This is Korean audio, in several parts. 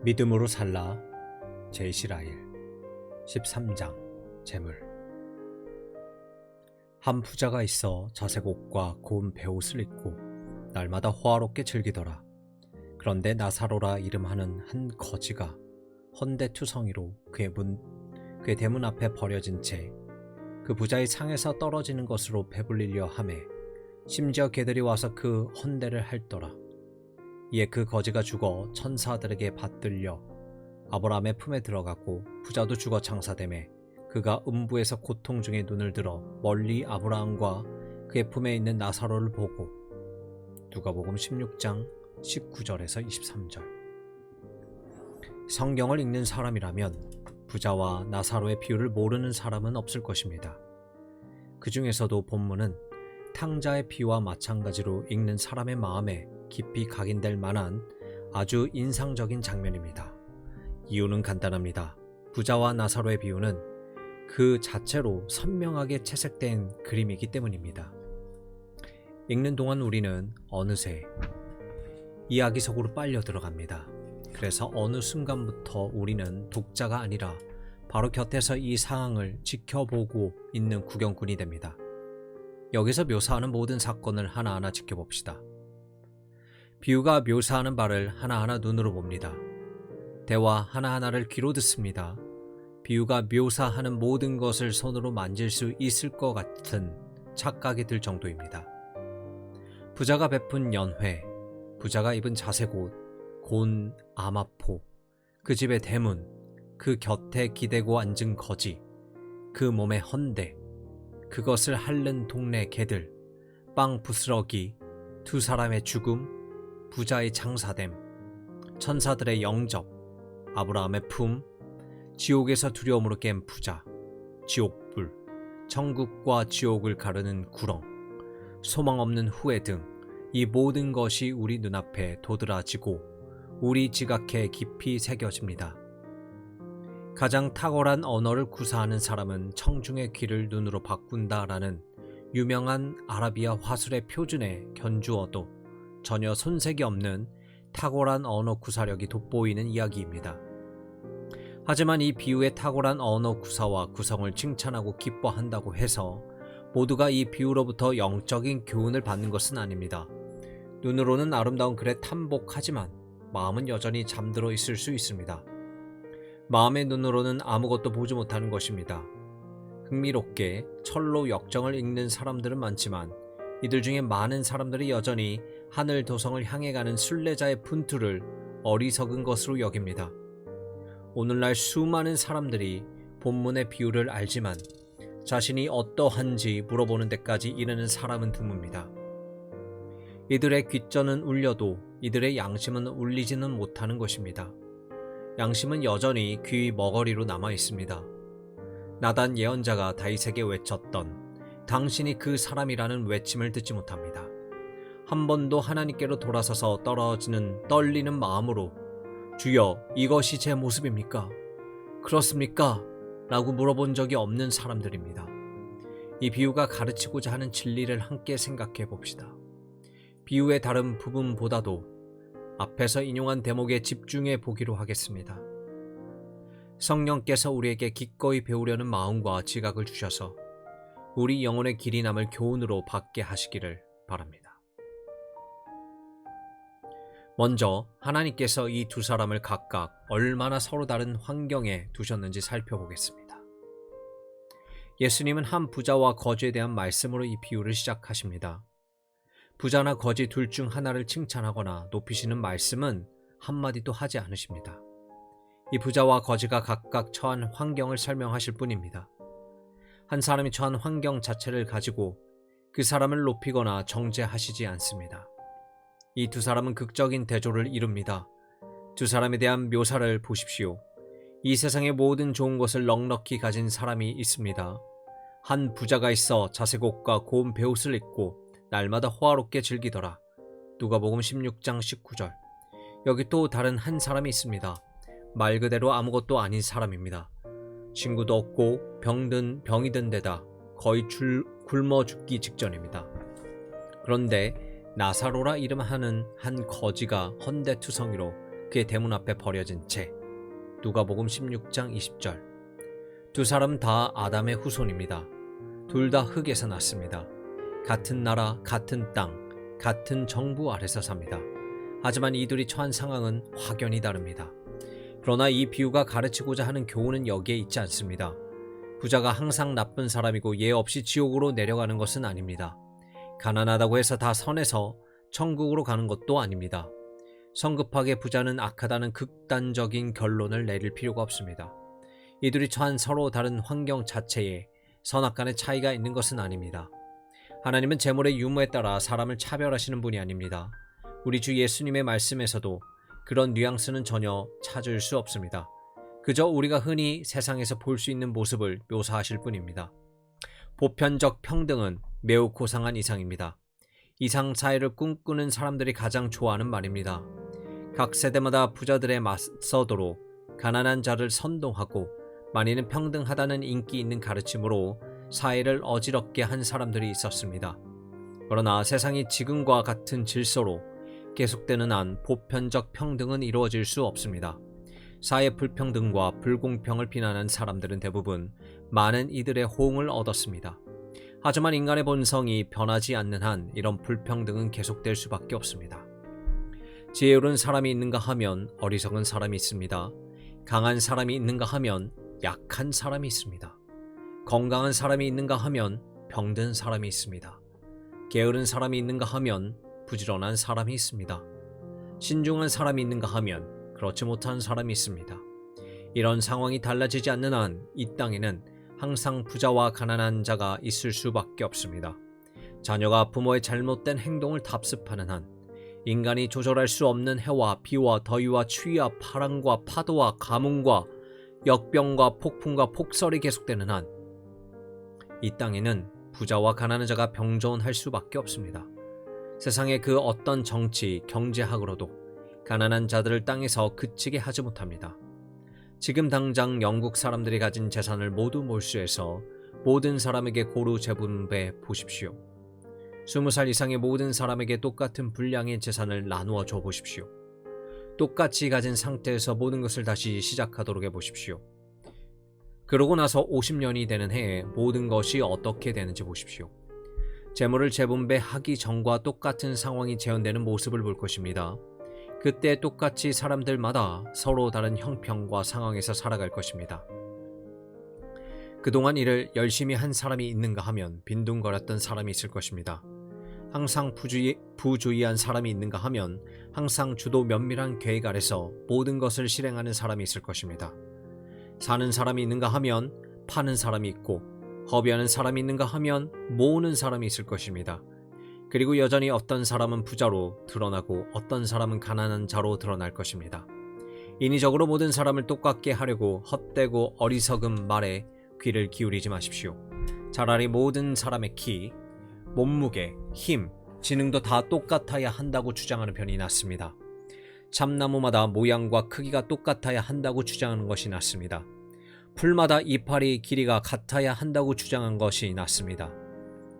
믿음으로 살라 제이시라일 13장 제물. 한 부자가 있어 자색 옷과 고운 베옷을 입고 날마다 호화롭게 즐기더라. 그런데 나사로라 이름하는 한 거지가 헌데투성이로 그의 대문 앞에 버려진 채 그 부자의 상에서 떨어지는 것으로 배불리려 하매 심지어 개들이 와서 그 헌대를 핥더라. 이에 그 거지가 죽어 천사들에게 받들려 아브라함의 품에 들어갔고 부자도 죽어 장사되매 그가 음부에서 고통 중에 눈을 들어 멀리 아브라함과 그의 품에 있는 나사로를 보고. 누가복음 16장 19절에서 23절. 성경을 읽는 사람이라면 부자와 나사로의 비유를 모르는 사람은 없을 것입니다. 그 중에서도 본문은 탕자의 비유와 마찬가지로 읽는 사람의 마음에 깊이 각인될 만한 아주 인상적인 장면입니다. 이유는 간단합니다. 부자와 나사로의 비유는 그 자체로 선명하게 채색된 그림이기 때문입니다. 읽는 동안 우리는 어느새 이야기 속으로 빨려 들어갑니다. 그래서 어느 순간부터 우리는 독자가 아니라 바로 곁에서 이 상황을 지켜보고 있는 구경꾼이 됩니다. 여기서 묘사하는 모든 사건을 하나하나 지켜봅시다. 비유가 묘사하는 바를 하나하나 눈으로 봅니다. 대화 하나하나를 귀로 듣습니다. 비유가 묘사하는 모든 것을 손으로 만질 수 있을 것 같은 착각이 들 정도입니다. 부자가 베푼 연회, 부자가 입은 자색옷, 고운 아마포, 그 집의 대문, 그 곁에 기대고 앉은 거지, 그 몸의 헌대, 그것을 핥는 동네 개들, 빵 부스러기, 두 사람의 죽음, 부자의 장사됨, 천사들의 영접, 아브라함의 품, 지옥에서 두려움으로 깬 부자, 지옥불, 천국과 지옥을 가르는 구렁, 소망 없는 후회 등 이 모든 것이 우리 눈앞에 도드라지고 우리 지각에 깊이 새겨집니다. 가장 탁월한 언어를 구사하는 사람은 청중의 귀를 눈으로 바꾼다라는 유명한 아라비아 화술의 표준에 견주어도 전혀 손색이 없는 탁월한 언어 구사력이 돋보이는 이야기입니다. 하지만 이 비유의 탁월한 언어 구사와 구성을 칭찬하고 기뻐한다고 해서 모두가 이 비유로부터 영적인 교훈을 받는 것은 아닙니다. 눈으로는 아름다운 글에 탐복하지만 마음은 여전히 잠들어 있을 수 있습니다. 마음의 눈으로는 아무것도 보지 못하는 것입니다. 흥미롭게 철로 역정을 읽는 사람들은 많지만 이들 중에 많은 사람들이 여전히 하늘 도성을 향해 가는 순례자의 분투를 어리석은 것으로 여깁니다. 오늘날 수많은 사람들이 본문의 비유를 알지만 자신이 어떠한지 물어보는 데까지 이르는 사람은 드뭅니다. 이들의 귓전은 울려도 이들의 양심은 울리지는 못하는 것입니다. 양심은 여전히 귀 머거리로 남아 있습니다. 나단 예언자가 다윗에게 외쳤던 당신이 그 사람이라는 외침을 듣지 못합니다. 한 번도 하나님께로 돌아서서 떨리는 마음으로 주여 이것이 제 모습입니까? 그렇습니까? 라고 물어본 적이 없는 사람들입니다. 이 비유가 가르치고자 하는 진리를 함께 생각해 봅시다. 비유의 다른 부분보다도 앞에서 인용한 대목에 집중해 보기로 하겠습니다. 성령께서 우리에게 기꺼이 배우려는 마음과 지각을 주셔서 우리 영혼의 길이 남을 교훈으로 받게 하시기를 바랍니다. 먼저 하나님께서 이 두 사람을 각각 얼마나 서로 다른 환경에 두셨는지 살펴보겠습니다. 예수님은 한 부자와 거지에 대한 말씀으로 이 비유를 시작하십니다. 부자나 거지 둘 중 하나를 칭찬하거나 높이시는 말씀은 한마디도 하지 않으십니다. 이 부자와 거지가 각각 처한 환경을 설명하실 뿐입니다. 한 사람이 처한 환경 자체를 가지고 그 사람을 높이거나 정죄하시지 않습니다. 이 두 사람은 극적인 대조를 이룹니다. 두 사람에 대한 묘사를 보십시오. 이 세상의 모든 좋은 것을 넉넉히 가진 사람이 있습니다. 한 부자가 있어 자색옷과 고운 베옷을 입고 날마다 호화롭게 즐기더라. 누가복음 16장 19절. 여기 또 다른 한 사람이 있습니다. 말 그대로 아무것도 아닌 사람입니다. 친구도 없고 병이 든 데다 거의 굶어 죽기 직전입니다. 그런데 나사로라 이름하는 한 거지가 헌데투성이로 그의 대문 앞에 버려진 채. 누가복음 16장 20절. 두 사람 다 아담의 후손입니다. 둘 다 흙에서 났습니다. 같은 나라, 같은 땅, 같은 정부 아래서 삽니다. 하지만 이들이 처한 상황은 확연히 다릅니다. 그러나 이 비유가 가르치고자 하는 교훈은 여기에 있지 않습니다. 부자가 항상 나쁜 사람이고 예 없이 지옥으로 내려가는 것은 아닙니다. 가난하다고 해서 다 선해서 천국으로 가는 것도 아닙니다. 성급하게 부자는 악하다는 극단적인 결론을 내릴 필요가 없습니다. 이들이 처한 서로 다른 환경 자체에 선악간의 차이가 있는 것은 아닙니다. 하나님은 재물의 유무에 따라 사람을 차별하시는 분이 아닙니다. 우리 주 예수님의 말씀에서도 그런 뉘앙스는 전혀 찾을 수 없습니다. 그저 우리가 흔히 세상에서 볼 수 있는 모습을 묘사하실 뿐입니다. 보편적 평등은 매우 고상한 이상입니다. 이상 사회를 꿈꾸는 사람들이 가장 좋아하는 말입니다. 각 세대마다 부자들에 맞서도록 가난한 자를 선동하고 많이는 평등하다는 인기 있는 가르침으로 사회를 어지럽게 한 사람들이 있었습니다. 그러나 세상이 지금과 같은 질서로 계속되는 한 보편적 평등은 이루어질 수 없습니다. 사회 불평등과 불공평을 비난한 사람들은 대부분 많은 이들의 호응을 얻었습니다. 하지만 인간의 본성이 변하지 않는 한 이런 불평등은 계속될 수밖에 없습니다. 지혜로운 사람이 있는가 하면 어리석은 사람이 있습니다. 강한 사람이 있는가 하면 약한 사람이 있습니다. 건강한 사람이 있는가 하면 병든 사람이 있습니다. 게으른 사람이 있는가 하면 부지런한 사람이 있습니다. 신중한 사람이 있는가 하면 그렇지 못한 사람이 있습니다. 이런 상황이 달라지지 않는 한 이 땅에는 항상 부자와 가난한 자가 있을 수밖에 없습니다. 자녀가 부모의 잘못된 행동을 답습하는 한, 인간이 조절할 수 없는 해와 비와 더위와 추위와 바람과 파도와 가뭄과 역병과 폭풍과 폭설이 계속되는 한, 이 땅에는 부자와 가난한 자가 병존할 수밖에 없습니다. 세상의 그 어떤 정치, 경제학으로도 가난한 자들을 땅에서 그치게 하지 못합니다. 지금 당장 영국 사람들이 가진 재산을 모두 몰수해서 모든 사람에게 고루 재분배 보십시오. 20살 이상의 모든 사람에게 똑같은 분량의 재산을 나누어 줘 보십시오. 똑같이 가진 상태에서 모든 것을 다시 시작하도록 해보십시오. 그러고 나서 50년이 되는 해에 모든 것이 어떻게 되는지 보십시오. 재물을 재분배하기 전과 똑같은 상황이 재현되는 모습을 볼 것입니다. 그때 똑같이 사람들마다 서로 다른 형편과 상황에서 살아갈 것입니다. 그동안 일을 열심히 한 사람이 있는가 하면 빈둥거렸던 사람이 있을 것입니다. 항상 부주의한 사람이 있는가 하면 항상 주도 면밀한 계획 아래서 모든 것을 실행하는 사람이 있을 것입니다. 사는 사람이 있는가 하면 파는 사람이 있고, 허비하는 사람이 있는가 하면 모으는 사람이 있을 것입니다. 그리고 여전히 어떤 사람은 부자로 드러나고 어떤 사람은 가난한 자로 드러날 것입니다. 인위적으로 모든 사람을 똑같게 하려고 헛되고 어리석은 말에 귀를 기울이지 마십시오. 차라리 모든 사람의 키, 몸무게, 힘, 지능도 다 똑같아야 한다고 주장하는 편이 낫습니다. 참나무마다 모양과 크기가 똑같아야 한다고 주장하는 것이 낫습니다. 풀마다 이파리 길이가 같아야 한다고 주장한 것이 낫습니다.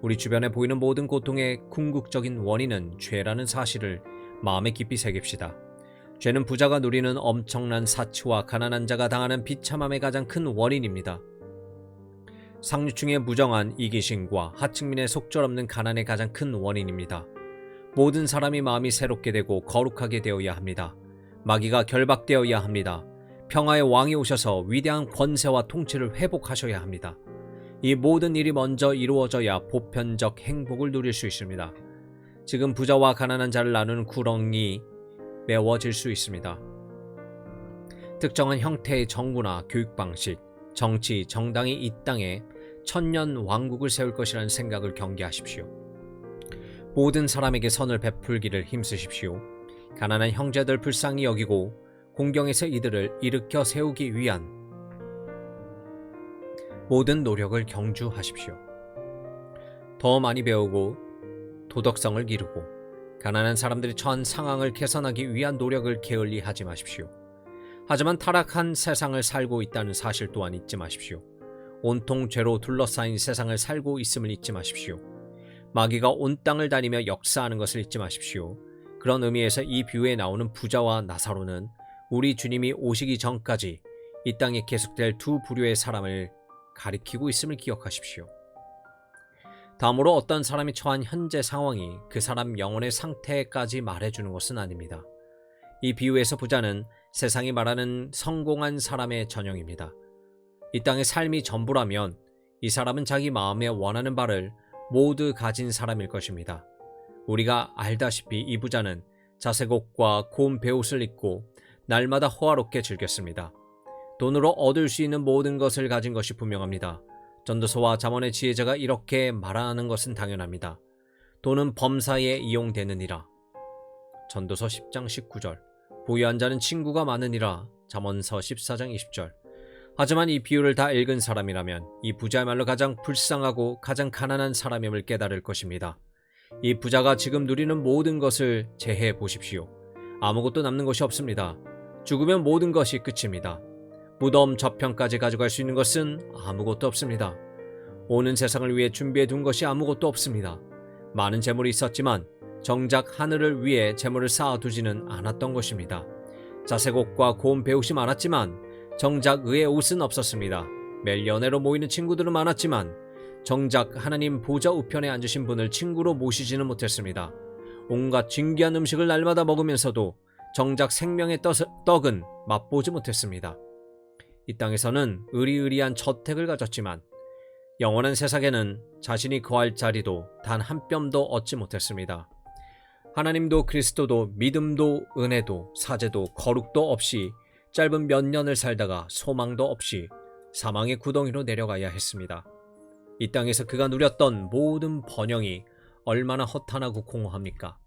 우리 주변에 보이는 모든 고통의 궁극적인 원인은 죄라는 사실을 마음에 깊이 새깁시다. 죄는 부자가 누리는 엄청난 사치와 가난한 자가 당하는 비참함의 가장 큰 원인입니다. 상류층의 무정한 이기심과 하층민의 속절없는 가난의 가장 큰 원인입니다. 모든 사람이 마음이 새롭게 되고 거룩하게 되어야 합니다. 마귀가 결박되어야 합니다. 평화의 왕이 오셔서 위대한 권세와 통치를 회복하셔야 합니다. 이 모든 일이 먼저 이루어져야 보편적 행복을 누릴 수 있습니다. 지금 부자와 가난한 자를 나누는 구렁이 메워질 수 있습니다. 특정한 형태의 정부나 교육 방식, 정치, 정당이 이 땅에 천년 왕국을 세울 것이라는 생각을 경계하십시오. 모든 사람에게 선을 베풀기를 힘쓰십시오. 가난한 형제들 불쌍히 여기고 공경에서 이들을 일으켜 세우기 위한 모든 노력을 경주하십시오. 더 많이 배우고 도덕성을 기르고 가난한 사람들이 처한 상황을 개선하기 위한 노력을 게을리하지 마십시오. 하지만 타락한 세상을 살고 있다는 사실 또한 잊지 마십시오. 온통 죄로 둘러싸인 세상을 살고 있음을 잊지 마십시오. 마귀가 온 땅을 다니며 역사하는 것을 잊지 마십시오. 그런 의미에서 이 비유에 나오는 부자와 나사로는 우리 주님이 오시기 전까지 이 땅에 계속될 두 부류의 사람을 가리키고 있음을 기억하십시오. 다음으로 어떤 사람이 처한 현재 상황이 그 사람 영혼의 상태까지 말해주는 것은 아닙니다. 이 비유에서 부자는 세상이 말하는 성공한 사람의 전형입니다. 이 땅의 삶이 전부라면 이 사람은 자기 마음에 원하는 바를 모두 가진 사람일 것입니다. 우리가 알다시피 이 부자는 자색 옷과 고운 베옷을 입고 날마다 호화롭게 즐겼습니다. 돈으로 얻을 수 있는 모든 것을 가진 것이 분명합니다. 전도서와 잠언의 지혜자가 이렇게 말하는 것은 당연합니다. 돈은 범사에 이용되느니라. 전도서 10장 19절. 부유한 자는 친구가 많으니라. 잠언서 14장 20절. 하지만 이 비유를 다 읽은 사람이라면 이 부자야말로 가장 불쌍하고 가장 가난한 사람임을 깨달을 것입니다. 이 부자가 지금 누리는 모든 것을 재해해 보십시오. 아무것도 남는 것이 없습니다. 죽으면 모든 것이 끝입니다. 무덤 저편까지 가져갈 수 있는 것은 아무것도 없습니다. 오는 세상을 위해 준비해 둔 것이 아무것도 없습니다. 많은 재물이 있었지만 정작 하늘을 위해 재물을 쌓아두지는 않았던 것입니다. 자색 옷과 고운 베옷이 많았지만 정작 의의 옷은 없었습니다. 매일 연애로 모이는 친구들은 많았지만 정작 하나님 보좌 우편에 앉으신 분을 친구로 모시지는 못했습니다. 온갖 진귀한 음식을 날마다 먹으면서도 정작 생명의 떡은 맛보지 못했습니다. 이 땅에서는 의리의리한 저택을 가졌지만 영원한 세상에는 자신이 거할 자리도 단 한 뼘도 얻지 못했습니다. 하나님도 그리스도도 믿음도 은혜도 사제도 거룩도 없이 짧은 몇 년을 살다가 소망도 없이 사망의 구덩이로 내려가야 했습니다. 이 땅에서 그가 누렸던 모든 번영이 얼마나 허탄하고 공허합니까?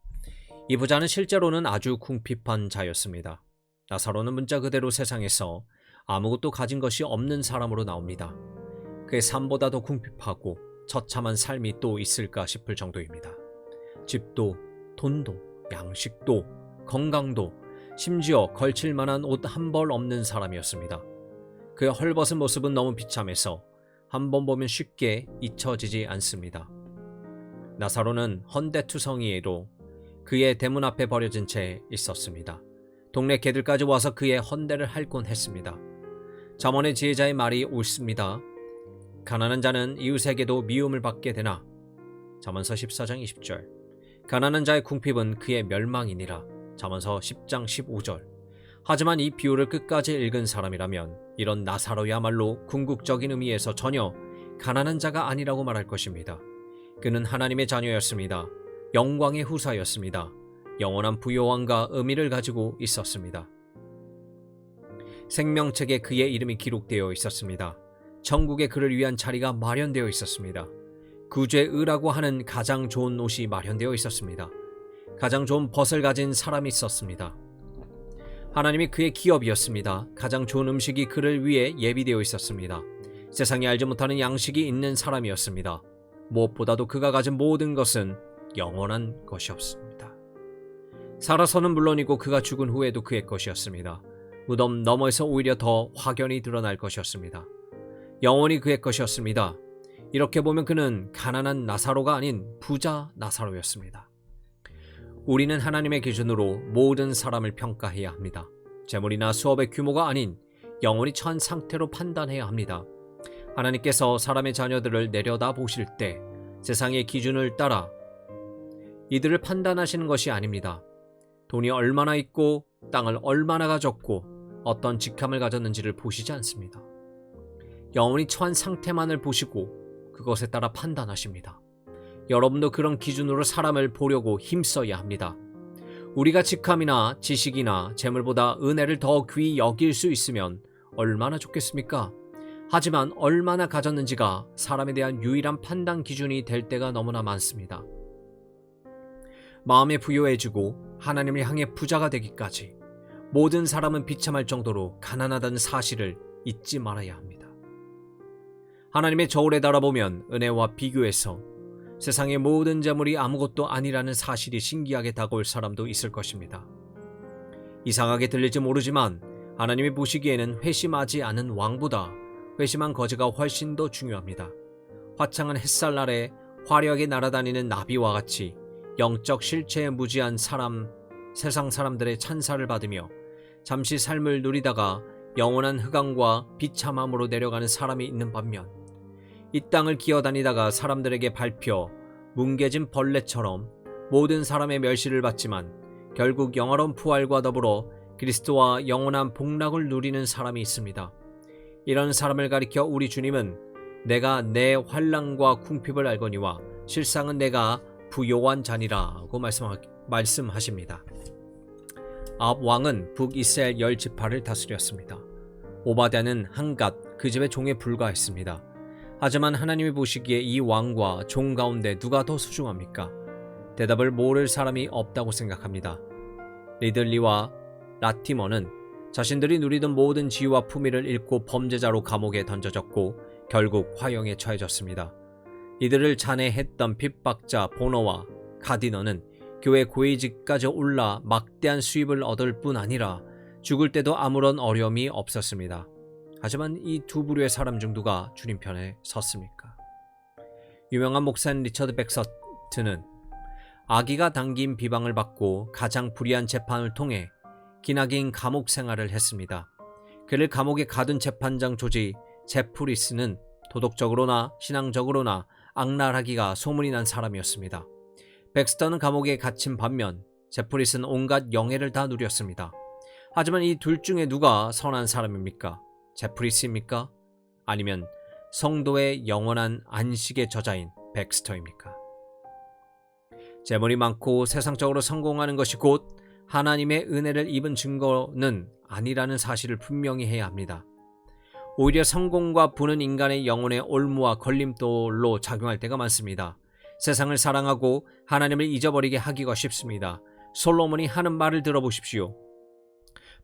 이 부자는 실제로는 아주 궁핍한 자였습니다. 나사로는 문자 그대로 세상에서 아무것도 가진 것이 없는 사람으로 나옵니다. 그의 삶보다 더 궁핍하고 처참한 삶이 또 있을까 싶을 정도입니다. 집도, 돈도, 양식도, 건강도, 심지어 걸칠 만한 옷 한 벌 없는 사람이었습니다. 그의 헐벗은 모습은 너무 비참해서 한 번 보면 쉽게 잊혀지지 않습니다. 나사로는 헌데투성이에도 그의 대문 앞에 버려진 채 있었습니다. 동네 개들까지 와서 그의 헌대를 할곤 했습니다. 잠언의 지혜자의 말이 옳습니다. 가난한 자는 이웃에게도 미움을 받게 되나. 잠언서 14장 20절. 가난한 자의 궁핍은 그의 멸망이니라. 잠언서 10장 15절. 하지만 이 비유를 끝까지 읽은 사람이라면 이런 나사로야말로 궁극적인 의미에서 전혀 가난한 자가 아니라고 말할 것입니다. 그는 하나님의 자녀였습니다. 영광의 후사였습니다. 영원한 부요함과 의미를 가지고 있었습니다. 생명책에 그의 이름이 기록되어 있었습니다. 천국에 그를 위한 자리가 마련되어 있었습니다. 구주의 의라고 하는 가장 좋은 옷이 마련되어 있었습니다. 가장 좋은 벗을 가진 사람이 있었습니다. 하나님이 그의 기업이었습니다. 가장 좋은 음식이 그를 위해 예비되어 있었습니다. 세상이 알지 못하는 양식이 있는 사람이었습니다. 무엇보다도 그가 가진 모든 것은 영원한 것이었습니다. 살아서는 물론이고 그가 죽은 후에도 그의 것이었습니다. 무덤 너머에서 오히려 더 확연히 드러날 것이었습니다. 영원히 그의 것이었습니다. 이렇게 보면 그는 가난한 나사로가 아닌 부자 나사로였습니다. 우리는 하나님의 기준으로 모든 사람을 평가해야 합니다. 재물이나 수업의 규모가 아닌 영원히 처한 상태로 판단해야 합니다. 하나님께서 사람의 자녀들을 내려다 보실 때 세상의 기준을 따라 이들을 판단하시는 것이 아닙니다. 돈이 얼마나 있고 땅을 얼마나 가졌고 어떤 직함을 가졌는지를 보시지 않습니다. 영원히 처한 상태만을 보시고 그것에 따라 판단하십니다. 여러분도 그런 기준으로 사람을 보려고 힘써야 합니다. 우리가 직함이나 지식이나 재물보다 은혜를 더 귀히 여길 수 있으면 얼마나 좋겠습니까? 하지만 얼마나 가졌는지가 사람에 대한 유일한 판단 기준이 될 때가 너무나 많습니다. 마음에 부유해지고 하나님을 향해 부자가 되기까지 모든 사람은 비참할 정도로 가난하다는 사실을 잊지 말아야 합니다. 하나님의 저울에 달아보면 은혜와 비교해서 세상의 모든 재물이 아무것도 아니라는 사실이 신기하게 다가올 사람도 있을 것입니다. 이상하게 들릴지 모르지만 하나님이 보시기에는 회심하지 않은 왕보다 회심한 거지가 훨씬 더 중요합니다. 화창한 햇살 아래 화려하게 날아다니는 나비와 같이 영적 실체에 무지한 세상 사람들의 찬사를 받으며 잠시 삶을 누리다가 영원한 흑암과 비참함으로 내려가는 사람이 있는 반면, 이 땅을 기어다니다가 사람들에게 밟혀 뭉개진 벌레처럼 모든 사람의 멸시를 받지만 결국 영화로운 부활과 더불어 그리스도와 영원한 복락을 누리는 사람이 있습니다. 이런 사람을 가리켜 우리 주님은 내가 내 환난과 궁핍을 알거니와 실상은 내가 부요한 자니라고 말씀하십니다. 아합 왕은 북이스라엘 10지파를 다스렸습니다. 오바댜는 한갓 그 집의 종에 불과했습니다. 하지만 하나님이 보시기에 이 왕과 종 가운데 누가 더 소중합니까? 대답을 모를 사람이 없다고 생각합니다. 리들리와 라티머는 자신들이 누리던 모든 지위와 품위를 잃고 범죄자로 감옥에 던져졌고 결국 화형에 처해졌습니다. 이들을 잔해했던 핍박자 보너와 가디너는 교회 고위직까지 올라 막대한 수입을 얻을 뿐 아니라 죽을 때도 아무런 어려움이 없었습니다. 하지만 이 두 부류의 사람 중 누가 주님 편에 섰습니까? 유명한 목사인 리처드 백서트는 악의가 담긴 비방을 받고 가장 불의한 재판을 통해 기나긴 감옥 생활을 했습니다. 그를 감옥에 가둔 재판장 조지 제프리스는 도덕적으로나 신앙적으로나 악랄하기가 소문이 난 사람이었습니다. 백스터는 감옥에 갇힌 반면 제프리스는 온갖 영예를 다 누렸습니다. 하지만 이 둘 중에 누가 선한 사람입니까? 제프리스입니까? 아니면 성도의 영원한 안식의 저자인 백스터입니까? 재물이 많고 세상적으로 성공하는 것이 곧 하나님의 은혜를 입은 증거는 아니라는 사실을 분명히 해야 합니다. 오히려 성공과 부는 인간의 영혼의 올무와 걸림돌로 작용할 때가 많습니다. 세상을 사랑하고 하나님을 잊어버리게 하기가 쉽습니다. 솔로몬이 하는 말을 들어보십시오.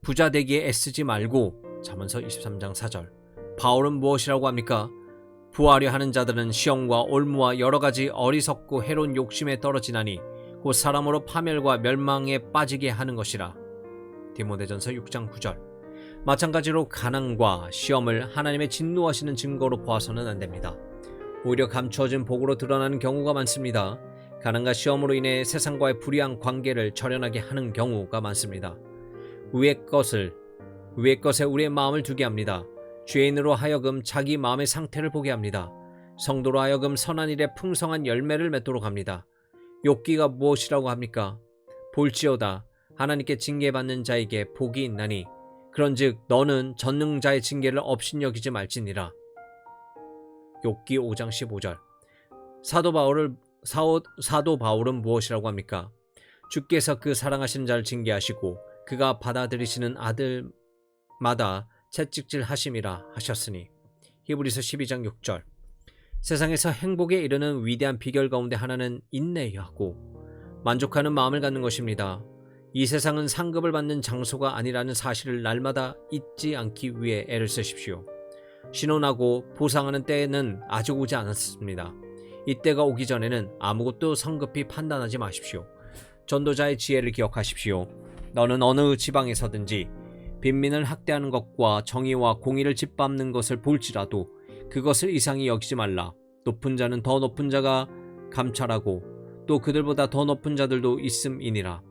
부자 되기에 애쓰지 말고. 잠언서 23장 4절. 바울은 무엇이라고 합니까? 부하려 하는 자들은 시험과 올무와 여러가지 어리석고 해로운 욕심에 떨어지나니 곧 사람으로 파멸과 멸망에 빠지게 하는 것이라. 디모데전서 6장 9절. 마찬가지로 가난과 시험을 하나님의 진노하시는 증거로 보아서는 안됩니다. 오히려 감추어진 복으로 드러나는 경우가 많습니다. 가난과 시험으로 인해 세상과의 불이한 관계를 절연하게 하는 경우가 많습니다. 위의 것에 우리의 마음을 두게 합니다. 죄인으로 하여금 자기 마음의 상태를 보게 합니다. 성도로 하여금 선한 일에 풍성한 열매를 맺도록 합니다. 욥기가 무엇이라고 합니까? 볼지어다 하나님께 징계받는 자에게 복이 있나니 그런즉 너는 전능자의 징계를 업신여기지 말지니라. 욥기 5장 15절. 사도 바울은 무엇이라고 합니까? 주께서 그 사랑하시는 자를 징계하시고 그가 받아들이시는 아들마다 채찍질 하심이라 하셨으니. 히브리서 12장 6절. 세상에서 행복에 이르는 위대한 비결 가운데 하나는 인내하고 만족하는 마음을 갖는 것입니다. 이 세상은 상급을 받는 장소가 아니라는 사실을 날마다 잊지 않기 위해 애를 쓰십시오. 신혼하고 보상하는 때에는 아직 오지 않았습니다. 이때가 오기 전에는 아무것도 성급히 판단하지 마십시오. 전도자의 지혜를 기억하십시오. 너는 어느 지방에서든지 빈민을 학대하는 것과 정의와 공의를 짓밟는 것을 볼지라도 그것을 이상히 여기지 말라. 높은 자는 더 높은 자가 감찰하고 또 그들보다 더 높은 자들도 있음이니라.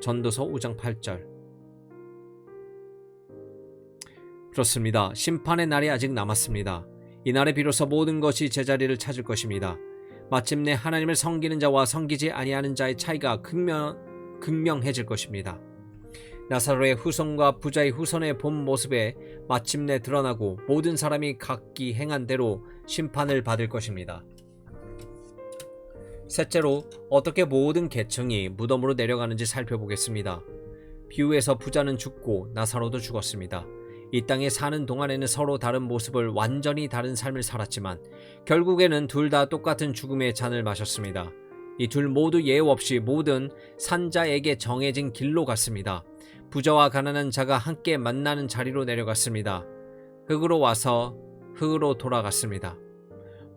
전도서 5장 8절. 그렇습니다. 심판의 날이 아직 남았습니다. 이날에 비로소 모든 것이 제자리를 찾을 것입니다. 마침내 하나님을 섬기는 자와 섬기지 아니하는 자의 차이가 극명해질 것입니다. 나사로의 후손과 부자의 후손의 본 모습에 마침내 드러나고 모든 사람이 각기 행한 대로 심판을 받을 것입니다. 셋째로 어떻게 모든 계층이 무덤으로 내려가는지 살펴보겠습니다. 비유에서 부자는 죽고 나사로도 죽었습니다. 이 땅에 사는 동안에는 서로 다른 모습을 완전히 다른 삶을 살았지만 결국에는 둘 다 똑같은 죽음의 잔을 마셨습니다. 이 둘 모두 예외 없이 모든 산자에게 정해진 길로 갔습니다. 부자와 가난한 자가 함께 만나는 자리로 내려갔습니다. 흙으로 와서 흙으로 돌아갔습니다.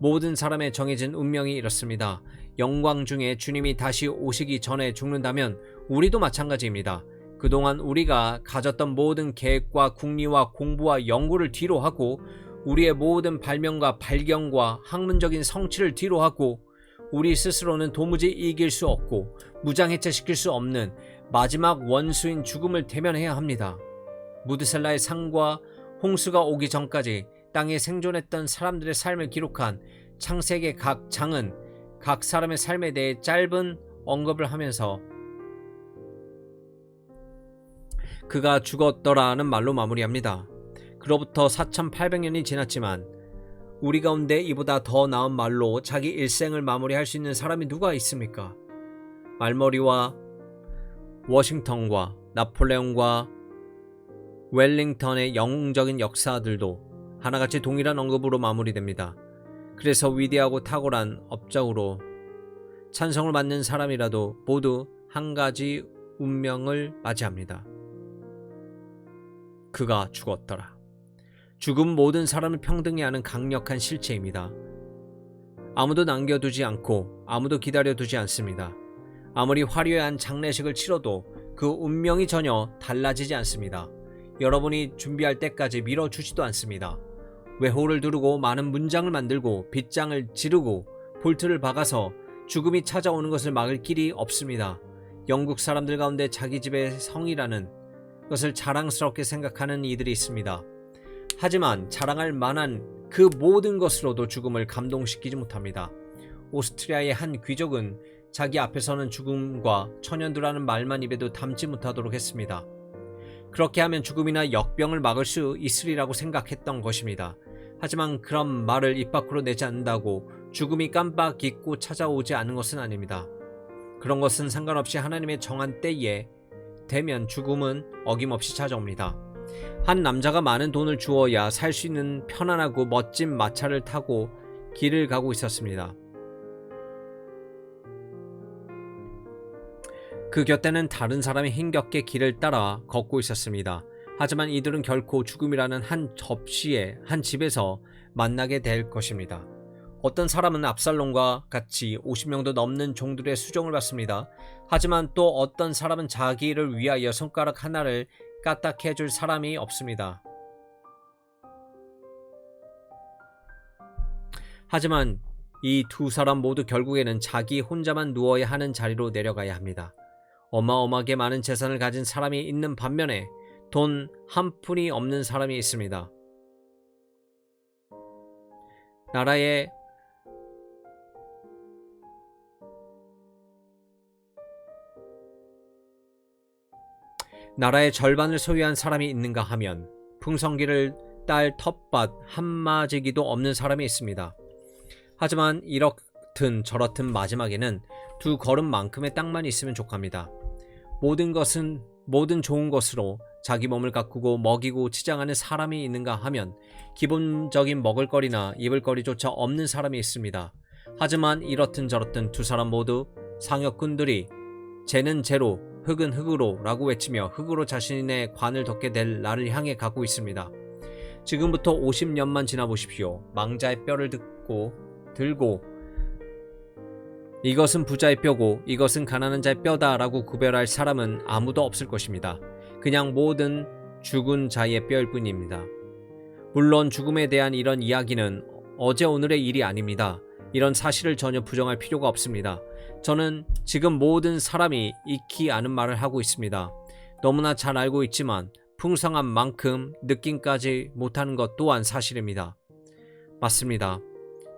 모든 사람의 정해진 운명이 이렇습니다. 영광 중에 주님이 다시 오시기 전에 죽는다면 우리도 마찬가지입니다. 그동안 우리가 가졌던 모든 계획과 궁리와 공부와 연구를 뒤로 하고 우리의 모든 발명과 발견과 학문적인 성취를 뒤로 하고 우리 스스로는 도무지 이길 수 없고 무장해체시킬 수 없는 마지막 원수인 죽음을 대면해야 합니다. 무드셀라의 상과 홍수가 오기 전까지 땅에 생존했던 사람들의 삶을 기록한 창세기의 각 장은 각 사람의 삶에 대해 짧은 언급을 하면서 그가 죽었더라는 말로 마무리합니다. 그로부터 4800년이 지났지만 우리 가운데 이보다 더 나은 말로 자기 일생을 마무리할 수 있는 사람이 누가 있습니까? 말머리와 워싱턴과 나폴레옹과 웰링턴의 영웅적인 역사들도 하나같이 동일한 언급으로 마무리됩니다. 그래서 위대하고 탁월한 업적으로 찬성을 받는 사람이라도 모두 한 가지 운명을 맞이합니다. 그가 죽었더라. 죽음 모든 사람을 평등히 하는 강력한 실체입니다. 아무도 남겨두지 않고 아무도 기다려두지 않습니다. 아무리 화려한 장례식을 치러도 그 운명이 전혀 달라지지 않습니다. 여러분이 준비할 때까지 밀어주지도 않습니다. 외호를 두르고 많은 문장을 만들고 빗장을 지르고 볼트를 박아서 죽음이 찾아오는 것을 막을 길이 없습니다. 영국 사람들 가운데 자기 집의 성이라는 것을 자랑스럽게 생각하는 이들이 있습니다. 하지만 자랑할 만한 그 모든 것으로도 죽음을 감동시키지 못합니다. 오스트리아의 한 귀족은 자기 앞에서는 죽음과 천연두라는 말만 입에도 담지 못하도록 했습니다. 그렇게 하면 죽음이나 역병을 막을 수 있으리라고 생각했던 것입니다. 하지만 그런 말을 입 밖으로 내지 않는다고 죽음이 깜빡 잊고 찾아오지 않은 것은 아닙니다. 그런 것은 상관없이 하나님의 정한 때에 되면 죽음은 어김없이 찾아옵니다. 한 남자가 많은 돈을 주어야 살 수 있는 편안하고 멋진 마차를 타고 길을 가고 있었습니다. 그 곁에는 다른 사람이 힘겹게 길을 따라 걷고 있었습니다. 하지만 이들은 결코 죽음이라는 한 집에서 만나게 될 것입니다. 어떤 사람은 압살롬과 같이 50명도 넘는 종들의 수종을 받습니다. 하지만 또 어떤 사람은 자기를 위하여 손가락 하나를 까딱해 줄 사람이 없습니다. 하지만 이 두 사람 모두 결국에는 자기 혼자만 누워야 하는 자리로 내려가야 합니다. 어마어마하게 많은 재산을 가진 사람이 있는 반면에 돈 한 푼이 없는 사람이 있습니다. 나라의 절반을 소유한 사람이 있는가 하면 풍성기를 딸 텃밭 한마지기도 없는 사람이 있습니다. 하지만 이렇든 저렇든 마지막에는 두 걸음만큼의 땅만 있으면 족합니다. 모든 좋은 것으로 자기 몸을 가꾸고 먹이고 치장하는 사람이 있는가 하면 기본적인 먹을거리나 입을거리조차 없는 사람이 있습니다. 하지만 이렇든 저렇든 두 사람 모두 상역군들이 재는 재로 흙은 흙으로 라고 외치며 흙으로 자신의 관을 덮게 될 날을 향해 가고 있습니다. 지금부터 50년만 지나보십시오. 망자의 뼈를 들고 이것은 부자의 뼈고 이것은 가난한 자의 뼈다 라고 구별할 사람은 아무도 없을 것입니다. 그냥 모든 죽은 자의 뼈일 뿐입니다. 물론 죽음에 대한 이런 이야기는 어제 오늘의 일이 아닙니다. 이런 사실을 전혀 부정할 필요가 없습니다. 저는 지금 모든 사람이 익히 아는 말을 하고 있습니다. 너무나 잘 알고 있지만 풍성한 만큼 느낌까지 못하는 것 또한 사실입니다. 맞습니다.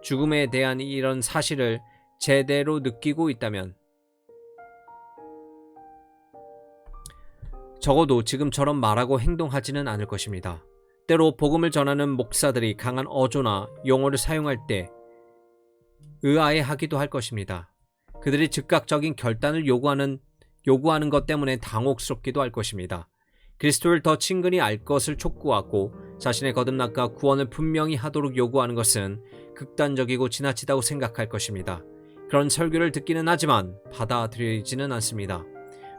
죽음에 대한 이런 사실을 제대로 느끼고 있다면 적어도 지금처럼 말하고 행동하지는 않을 것입니다. 때로 복음을 전하는 목사들이 강한 어조나 용어를 사용할 때 의아해하기도 할 것입니다. 그들이 즉각적인 결단을 요구하는 것 때문에 당혹스럽기도 할 것입니다. 그리스도를 더 친근히 알 것을 촉구하고 자신의 거듭남과 구원을 분명히 하도록 요구하는 것은 극단적이고 지나치다고 생각할 것입니다. 그런 설교를 듣기는 하지만 받아들이지는 않습니다.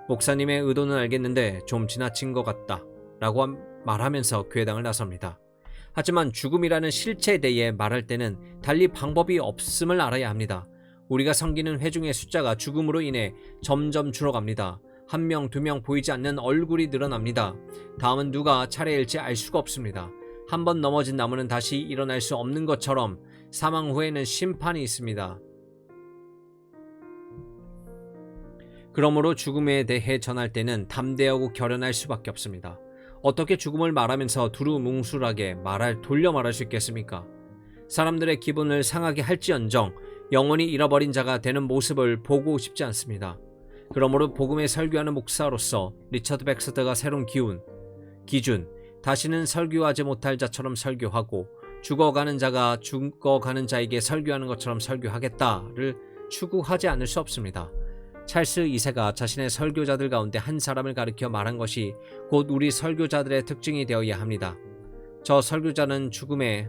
목사님의 의도는 알겠는데 좀 지나친 것 같다 라고 말하면서 교회당을 나섭니다. 하지만 죽음이라는 실체에 대해 말할 때는 달리 방법이 없음을 알아야 합니다. 우리가 섬기는 회중의 숫자가 죽음으로 인해 점점 줄어갑니다. 1명, 2명 보이지 않는 얼굴이 늘어납니다. 다음은 누가 차례일지 알 수가 없습니다. 한번 넘어진 나무는 다시 일어날 수 없는 것처럼 사망 후에는 심판이 있습니다. 그러므로 죽음에 대해 전할 때는 담대하고 결연할 수밖에 없습니다. 어떻게 죽음을 말하면서 두루뭉술하게 돌려 말할 수 있겠습니까? 사람들의 기분을 상하게 할지언정 영원히 잃어버린 자가 되는 모습을 보고 싶지 않습니다. 그러므로 복음에 설교하는 목사로서 리처드 백스터가 새로운 기준, 다시는 설교하지 못할 자처럼 설교하고 죽어가는 자가 죽어가는 자에게 설교하는 것처럼 설교하겠다를 추구하지 않을 수 없습니다. 찰스 2세가 자신의 설교자들 가운데 한 사람을 가리켜 말한 것이 곧 우리 설교자들의 특징이 되어야 합니다. 저 설교자는 죽음이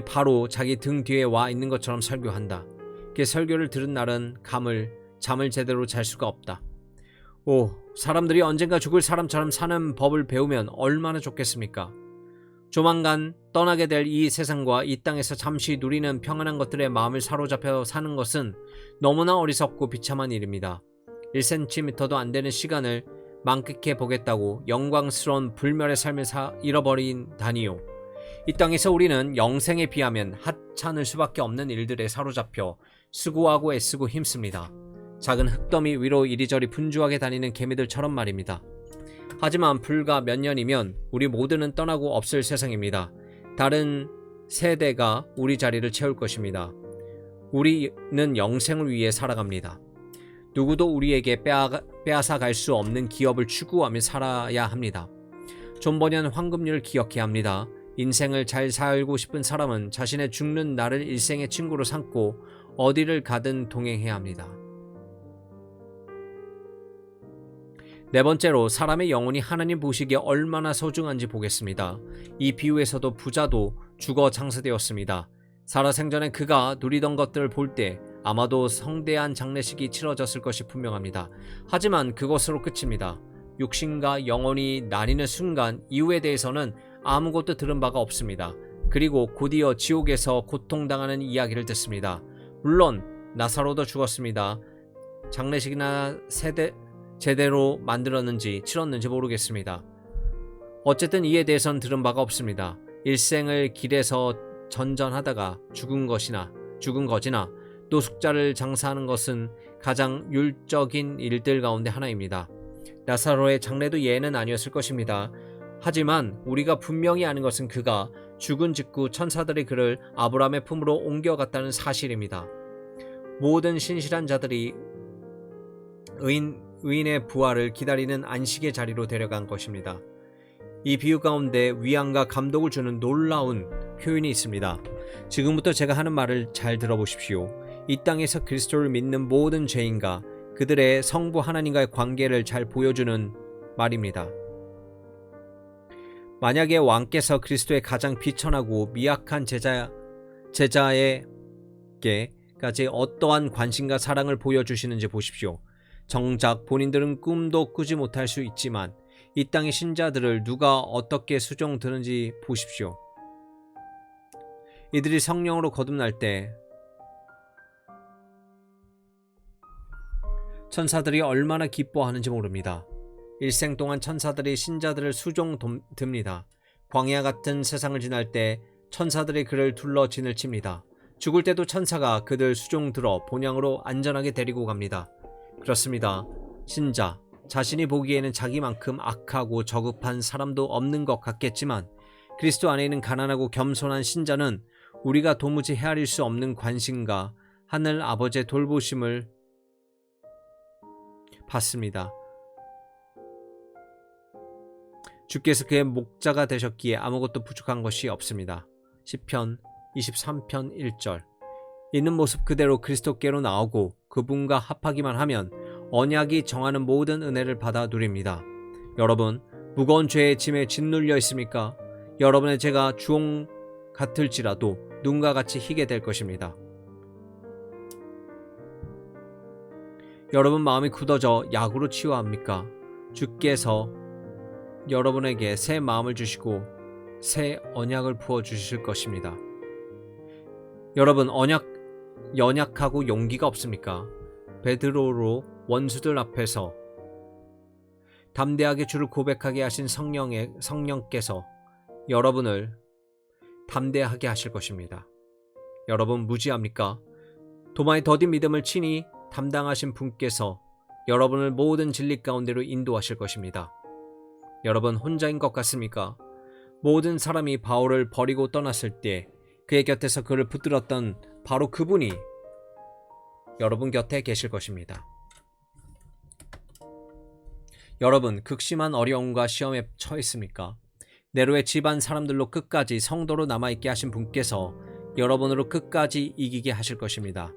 바로 자기 등 뒤에 와 있는 것처럼 설교한다. 그 설교를 들은 날은 잠을 제대로 잘 수가 없다. 사람들이 언젠가 죽을 사람처럼 사는 법을 배우면 얼마나 좋겠습니까? 조만간 떠나게 될 이 세상과 이 땅에서 잠시 누리는 평안한 것들의 마음을 사로잡혀 사는 것은 너무나 어리석고 비참한 일입니다. 1cm도 안 되는 시간을 만끽해 보겠다고 영광스러운 불멸의 삶을 잃어버린다니요. 이 땅에서 우리는 영생에 비하면 하찮을 수밖에 없는 일들에 사로잡혀 수고하고 애쓰고 힘씁니다. 작은 흙더미 위로 이리저리 분주하게 다니는 개미들처럼 말입니다. 하지만 불과 몇 년이면 우리 모두는 떠나고 없을 세상입니다. 다른 세대가 우리 자리를 채울 것입니다. 우리는 영생을 위해 살아갑니다. 누구도 우리에게 빼앗아 갈 수 없는 기업을 추구하며 살아야 합니다. 존 버년 황금률을 기억해야 합니다. 인생을 잘 살고 싶은 사람은 자신의 죽는 날을 일생의 친구로 삼고 어디를 가든 동행해야 합니다. 네 번째로 사람의 영혼이 하나님 보시기에 얼마나 소중한지 보겠습니다. 이 비유에서도 부자도 죽어 장사되었습니다. 살아생전에 그가 누리던 것들을 볼 때 아마도 성대한 장례식이 치러졌을 것이 분명합니다. 하지만 그것으로 끝입니다. 육신과 영혼이 나뉘는 순간 이후에 대해서는 아무것도 들은 바가 없습니다. 그리고 곧이어 지옥에서 고통당하는 이야기를 듣습니다. 물론 나사로도 죽었습니다. 장례식이나 제대로 만들었는지 치렀는지 모르겠습니다. 어쨌든 이에 대해서는 들은 바가 없습니다. 일생을 길에서 전전하다가 죽은 거지나 노숙자를 장사하는 것은 가장 율적인 일들 가운데 하나입니다. 나사로의 장례도 예는 아니었을 것입니다. 하지만 우리가 분명히 아는 것은 그가 죽은 직후 천사들이 그를 아브라함의 품으로 옮겨갔다는 사실입니다. 모든 신실한 자들이 의인의 부활을 기다리는 안식의 자리로 데려간 것입니다. 이 비유 가운데 위안과 감동을 주는 놀라운 표현이 있습니다. 지금부터 제가 하는 말을 잘 들어보십시오. 이 땅에서 그리스도를 믿는 모든 죄인과 그들의 성부 하나님과의 관계를 잘 보여주는 말입니다. 만약에 왕께서 그리스도의 가장 비천하고 미약한 제자에게까지 어떠한 관심과 사랑을 보여주시는지 보십시오. 정작 본인들은 꿈도 꾸지 못할 수 있지만 이 땅의 신자들을 누가 어떻게 수종드는지 보십시오. 이들이 성령으로 거듭날 때 천사들이 얼마나 기뻐하는지 모릅니다. 일생 동안 천사들이 신자들을 수종듭니다. 광야 같은 세상을 지날 때 천사들이 그를 둘러 진을 칩니다. 죽을 때도 천사가 그들 수종들어 본향으로 안전하게 데리고 갑니다. 그렇습니다. 신자, 자신이 보기에는 자기만큼 악하고 저급한 사람도 없는 것 같겠지만 그리스도 안에 있는 가난하고 겸손한 신자는 우리가 도무지 헤아릴 수 없는 관심과 하늘 아버지의 돌보심을 받습니다. 주께서 그의 목자가 되셨기에 아무것도 부족한 것이 없습니다. 시편 23편 1절. 있는 모습 그대로 그리스도께로 나오고 그분과 합하기만 하면 언약이 정하는 모든 은혜를 받아 누립니다. 여러분, 무거운 죄의 짐에 짓눌려 있습니까? 여러분의 죄가 주홍 같을지라도 눈과 같이 희게 될 것입니다. 여러분 마음이 굳어져 약으로 치유합니까? 주께서 여러분에게 새 마음을 주시고 새 언약을 부어주실 것입니다. 여러분 연약하고 용기가 없습니까? 베드로로 원수들 앞에서 담대하게 주를 고백하게 하신 성령께서 여러분을 담대하게 하실 것입니다. 여러분 무지합니까? 도마에 더딘 믿음을 친히 담당하신 분께서 여러분을 모든 진리 가운데로 인도하실 것입니다. 여러분 혼자인 것 같습니까? 모든 사람이 바울을 버리고 떠났을 때 그의 곁에서 그를 붙들었던 바로 그분이 여러분 곁에 계실 것입니다. 여러분 극심한 어려움과 시험에 처했습니까? 네로의 집안 사람들로 끝까지 성도로 남아있게 하신 분께서 여러분으로 끝까지 이기게 하실 것입니다.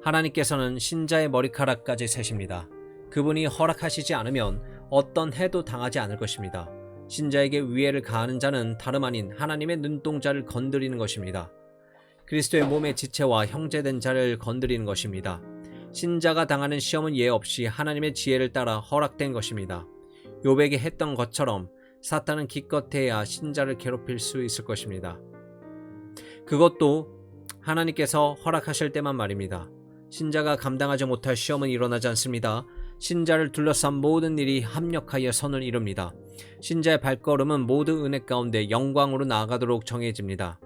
하나님께서는 신자의 머리카락까지 세십니다. 그분이 허락하시지 않으면 어떤 해도 당하지 않을 것입니다. 신자에게 위해를 가하는 자는 다름 아닌 하나님의 눈동자를 건드리는 것입니다. 그리스도의 몸의 지체와 형제된 자를 건드리는 것입니다. 신자가 당하는 시험은 예 없이 하나님의 지혜를 따라 허락된 것입니다. 욥에게 했던 것처럼 사탄은 기껏해야 신자를 괴롭힐 수 있을 것입니다. 그것도 하나님께서 허락하실 때만 말입니다. 신자가 감당하지 못할 시험은 일어나지 않습니다. 신자를 둘러싼 모든 일이 합력하여 선을 이룹니다. 신자의 발걸음은 모두 은혜 가운데 영광으로 나아가도록 정해집니다.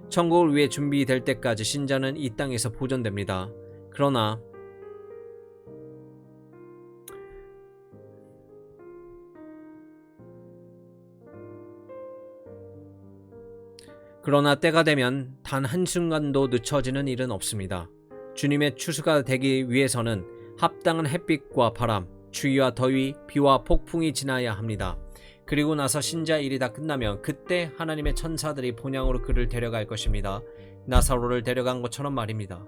천국을 위해 준비될 때까지 신자는 이 땅에서 보존됩니다. 그러나 때가 되면 단 한순간도 늦춰지는 일은 없습니다. 주님의 추수가 되기 위해서는 합당한 햇빛과 바람, 추위와 더위, 비와 폭풍이 지나야 합니다. 그리고 나서 신자의 일이 다 끝나면 그때 하나님의 천사들이 본향으로 그를 데려갈 것입니다. 나사로를 데려간 것처럼 말입니다.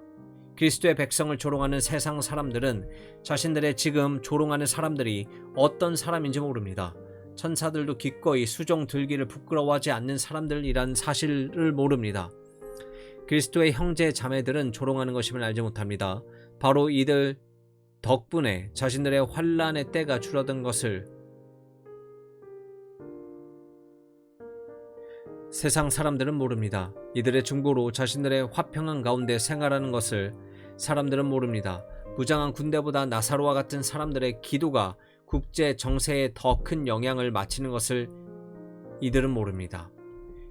그리스도의 백성을 조롱하는 세상 사람들은 자신들의 지금 조롱하는 사람들이 어떤 사람인지 모릅니다. 천사들도 기꺼이 수종 들기를 부끄러워하지 않는 사람들이란 사실을 모릅니다. 그리스도의 형제 자매들은 조롱하는 것임을 알지 못합니다. 바로 이들 덕분에 자신들의 환난의 때가 줄어든 것을 세상 사람들은 모릅니다. 이들의 중보로 자신들의 화평한 가운데 생활하는 것을 사람들은 모릅니다. 무장한 군대보다 나사로와 같은 사람들의 기도가 국제 정세에 더 큰 영향을 미치는 것을 이들은 모릅니다.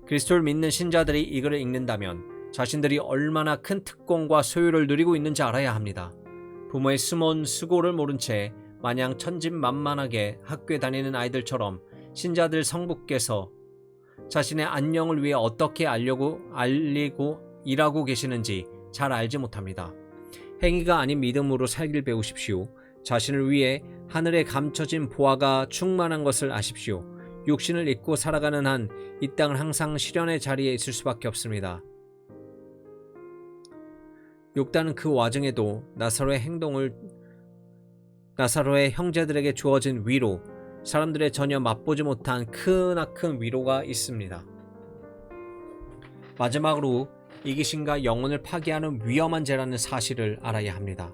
그리스도를 믿는 신자들이 이글을 읽는다면 자신들이 얼마나 큰 특권과 소유를 누리고 있는지 알아야 합니다. 부모의 숨은 수고를 모른 채 마냥 천진만만하게 학교에 다니는 아이들처럼 신자들 성부께서 자신의 안녕을 위해 어떻게 알리고 일하고 계시는지 잘 알지 못합니다. 행위가 아닌 믿음으로 살길 배우십시오. 자신을 위해 하늘에 감춰진 보화가 충만한 것을 아십시오. 육신을 잊고 살아가는 한 이 땅은 항상 시련의 자리에 있을 수밖에 없습니다. 욕단은 그 와중에도 나사로의 형제들에게 주어진 위로, 사람들의 전혀 맛보지 못한 크나큰 위로가 있습니다. 마지막으로 이기심과 영혼을 파괴하는 위험한 죄라는 사실을 알아야 합니다.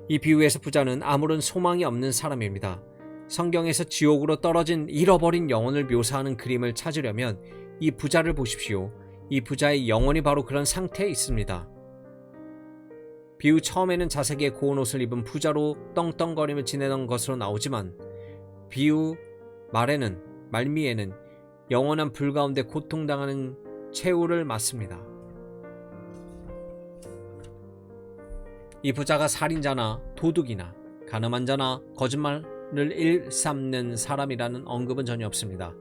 이 비유에서 부자는 아무런 소망이 없는 사람입니다. 성경에서 지옥으로 떨어진 잃어버린 영혼을 묘사하는 그림을 찾으려면 이 부자를 보십시오. 이 부자의 영혼이 바로 그런 상태에 있습니다. 비유 처음에는 자색의 고운 옷을 입은 부자로 떵떵거리며 지내던 것으로 나오지만 비유 말미에는 영원한 불 가운데 고통당하는 최후를 맞습니다. 이 부자가 살인자나 도둑이나 간음한 자나 거짓말을 일삼는 사람이라는 언급은 전혀 없습니다.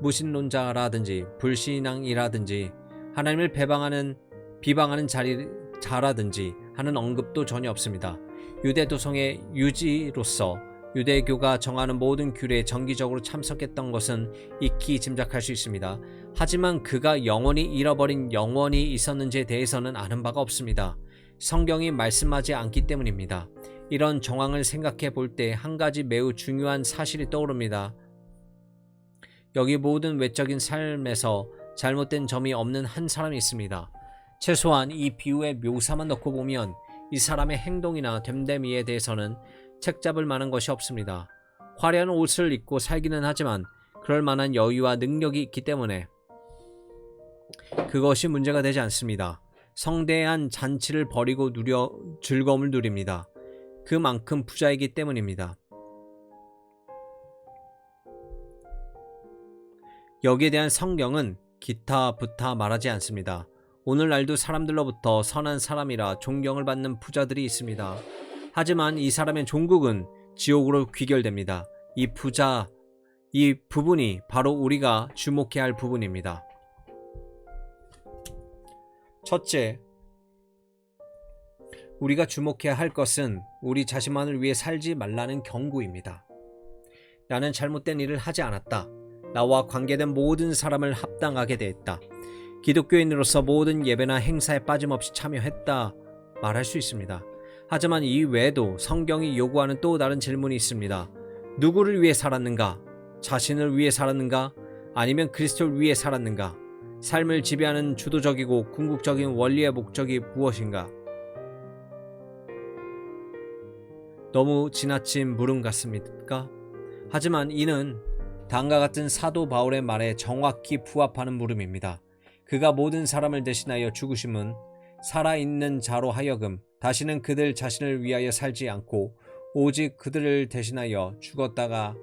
무신론자라든지 불신앙이라든지 하나님을 비방하는 자라든지 하는 언급도 전혀 없습니다. 유대 도성의 유지로서 유대교가 정하는 모든 규례에 정기적으로 참석했던 것은 익히 짐작할 수 있습니다. 하지만 그가 영원히 잃어버린 영혼이 있었는지에 대해서는 아는 바가 없습니다. 성경이 말씀하지 않기 때문입니다. 이런 정황을 생각해 볼 때 한 가지 매우 중요한 사실이 떠오릅니다. 여기 모든 외적인 삶에서 잘못된 점이 없는 한 사람이 있습니다. 최소한 이 비유의 묘사만 놓고 보면 이 사람의 행동이나 됨됨이에 대해서는 책잡을 만한 것이 없습니다. 화려한 옷을 입고 살기는 하지만 그럴 만한 여유와 능력이 있기 때문에 그것이 문제가 되지 않습니다. 성대한 잔치를 벌이고 즐거움을 누립니다. 그만큼 부자이기 때문입니다. 여기에 대한 성경은 기타 부타 말하지 않습니다. 오늘날도 사람들로부터 선한 사람이라 존경을 받는 부자들이 있습니다. 하지만 이 사람의 종국은 지옥으로 귀결됩니다. 이 부분이 바로 우리가 주목해야 할 부분입니다. 첫째, 우리가 주목해야 할 것은 우리 자신만을 위해 살지 말라는 경고입니다. 나는 잘못된 일을 하지 않았다. 나와 관계된 모든 사람을 합당하게 대했다. 기독교인으로서 모든 예배나 행사에 빠짐없이 참여했다 말할 수 있습니다. 하지만 이 외에도 성경이 요구하는 또 다른 질문이 있습니다. 누구를 위해 살았는가? 자신을 위해 살았는가? 아니면 그리스도를 위해 살았는가? 삶을 지배하는 주도적이고 궁극적인 원리의 목적이 무엇인가? 너무 지나친 물음 같습니까? 하지만 이는 다음과 같은 사도 바울의 말에 정확히 부합하는 물음입니다. 그가 모든 사람을 대신하여 죽으심은 살아있는 자로 하여금 다시는 그들 자신을 위하여 살지 않고 오직 그들을 대신하여 죽었다가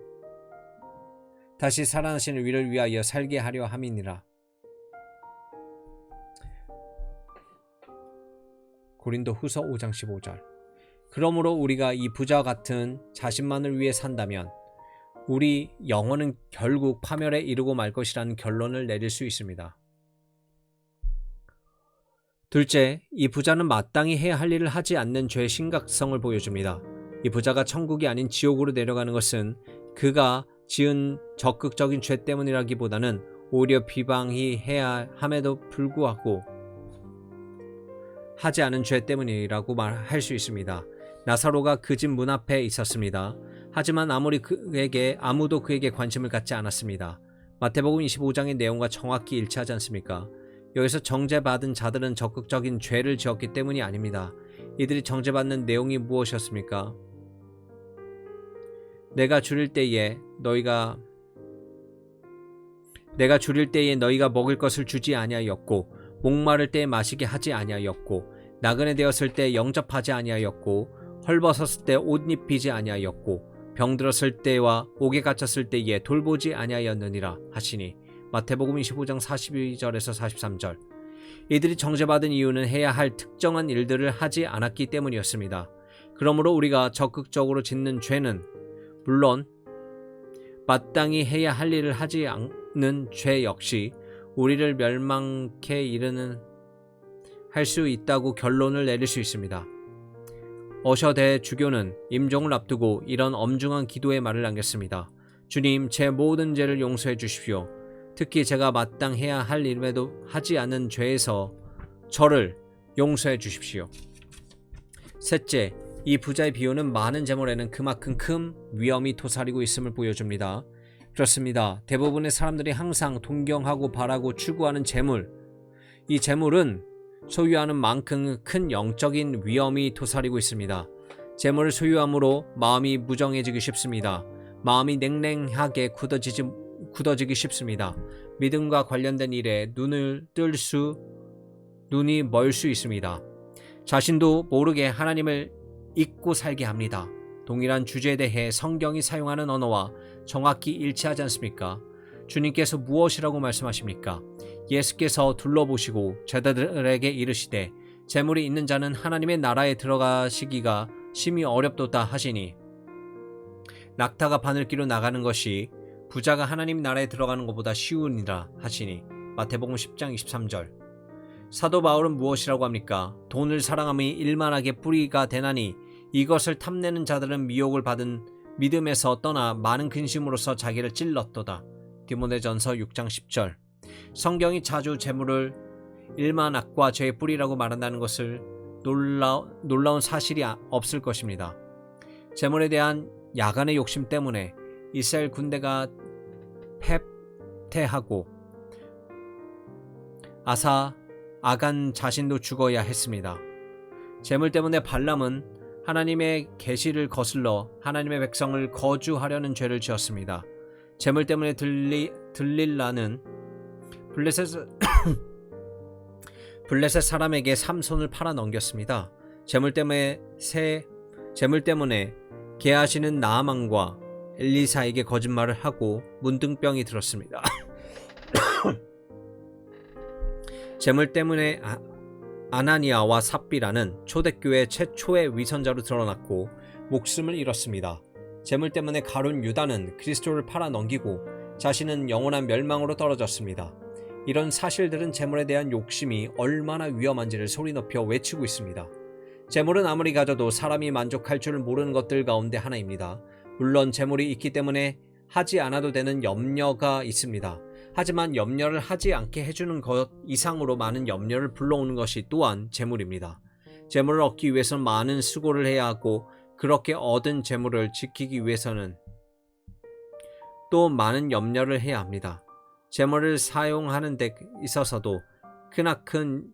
다시 살아나신 위를 위하여 살게 하려 함이니라. 고린도 후서 5장 15절. 그러므로 우리가 이 부자와 같은 자신만을 위해 산다면 우리 영혼은 결국 파멸에 이르고 말 것이라는 결론을 내릴 수 있습니다. 둘째, 이 부자는 마땅히 해야 할 일을 하지 않는 죄의 심각성을 보여줍니다. 이 부자가 천국이 아닌 지옥으로 내려가는 것은 그가 지은 적극적인 죄 때문이라기보다는 오히려 비방이 해야 함에도 불구하고 하지 않은 죄 때문이라고 말할 수 있습니다. 나사로가 그 집 문 앞에 있었습니다. 하지만 아무도 그에게 관심을 갖지 않았습니다. 마태복음 25장의 내용과 정확히 일치하지 않습니까? 여기서 정죄받은 자들은 적극적인 죄를 지었기 때문이 아닙니다. 이들이 정죄받는 내용이 무엇이었습니까? 내가 줄일 때에 너희가 먹을 것을 주지 아니하였고 목마를 때에 마시게 하지 아니하였고 나그네 되었을 때 영접하지 아니하였고 헐벗었을 때 옷 입히지 아니하였고 병들었을 때와 옥에 갇혔을 때에 돌보지 아니하였느니라 하시니 마태복음 25장 42절에서 43절. 이들이 정죄받은 이유는 해야 할 특정한 일들을 하지 않았기 때문이었습니다. 그러므로 우리가 적극적으로 짓는 죄는 물론 마땅히 해야 할 일을 하지 않는 죄 역시 우리를 멸망케 이르는 할 수 있다고 결론을 내릴 수 있습니다. 어셔 대주교는 임종을 앞두고 이런 엄중한 기도의 말을 남겼습니다. 주님, 제 모든 죄를 용서해 주십시오. 특히 제가 마땅해야 할 일에도 하지 않는 죄에서 저를 용서해 주십시오. 셋째, 이 부자의 비유는 많은 재물에는 그만큼 큰 위험이 도사리고 있음을 보여줍니다. 그렇습니다. 대부분의 사람들이 항상 동경하고 바라고 추구하는 재물, 이 재물은 소유하는 만큼 큰 영적인 위험이 도사리고 있습니다. 재물을 소유함으로 마음이 무정해지기 쉽습니다. 마음이 냉랭하게 굳어지기 쉽습니다. 믿음과 관련된 일에 눈이 멀 수 있습니다. 자신도 모르게 하나님을 잊고 살게 합니다. 동일한 주제에 대해 성경이 사용하는 언어와 정확히 일치하지 않습니까? 주님께서 무엇이라고 말씀하십니까? 예수께서 둘러보시고 제자들에게 이르시되 재물이 있는 자는 하나님의 나라에 들어가시기가 심히 어렵도다 하시니 낙타가 바늘기로 나가는 것이 부자가 하나님 나라에 들어가는 것보다 쉬우니라 하시니 마태복음 10장 23절. 사도 바울은 무엇이라고 합니까? 돈을 사랑함이 일만하게 뿌리가 되나니 이것을 탐내는 자들은 미혹을 받은 믿음에서 떠나 많은 근심으로써 자기를 찔렀도다. 디모데전서 6장 10절. 성경이 자주 재물을 일만 악과 죄의 뿌리라고 말한다는 것을 놀라운 사실이 없을 것입니다. 재물에 대한 야간의 욕심 때문에 이스라엘 군대가 패퇴하고 아간 자신도 죽어야 했습니다. 재물 때문에 발람은 하나님의 계시를 거슬러 하나님의 백성을 거주하려는 죄를 지었습니다. 재물 때문에 들릴라는 블레셋 사람에게 삼손을 팔아 넘겼습니다. 재물 때문에 계하시는 나아만과 엘리사에게 거짓말을 하고 문둥병이 들었습니다. 재물 때문에 아나니아와 삽비라는 초대교회 최초의 위선자로 드러났고 목숨을 잃었습니다. 재물 때문에 가룟 유다는 그리스도를 팔아 넘기고 자신은 영원한 멸망으로 떨어졌습니다. 이런 사실들은 재물에 대한 욕심이 얼마나 위험한지를 소리 높여 외치고 있습니다. 재물은 아무리 가져도 사람이 만족할 줄 모르는 것들 가운데 하나입니다. 물론 재물이 있기 때문에 하지 않아도 되는 염려가 있습니다. 하지만 염려를 하지 않게 해주는 것 이상으로 많은 염려를 불러오는 것이 또한 재물입니다. 재물을 얻기 위해서는 많은 수고를 해야 하고 그렇게 얻은 재물을 지키기 위해서는 또 많은 염려를 해야 합니다. 재물을 사용하는 데 있어서도 크나큰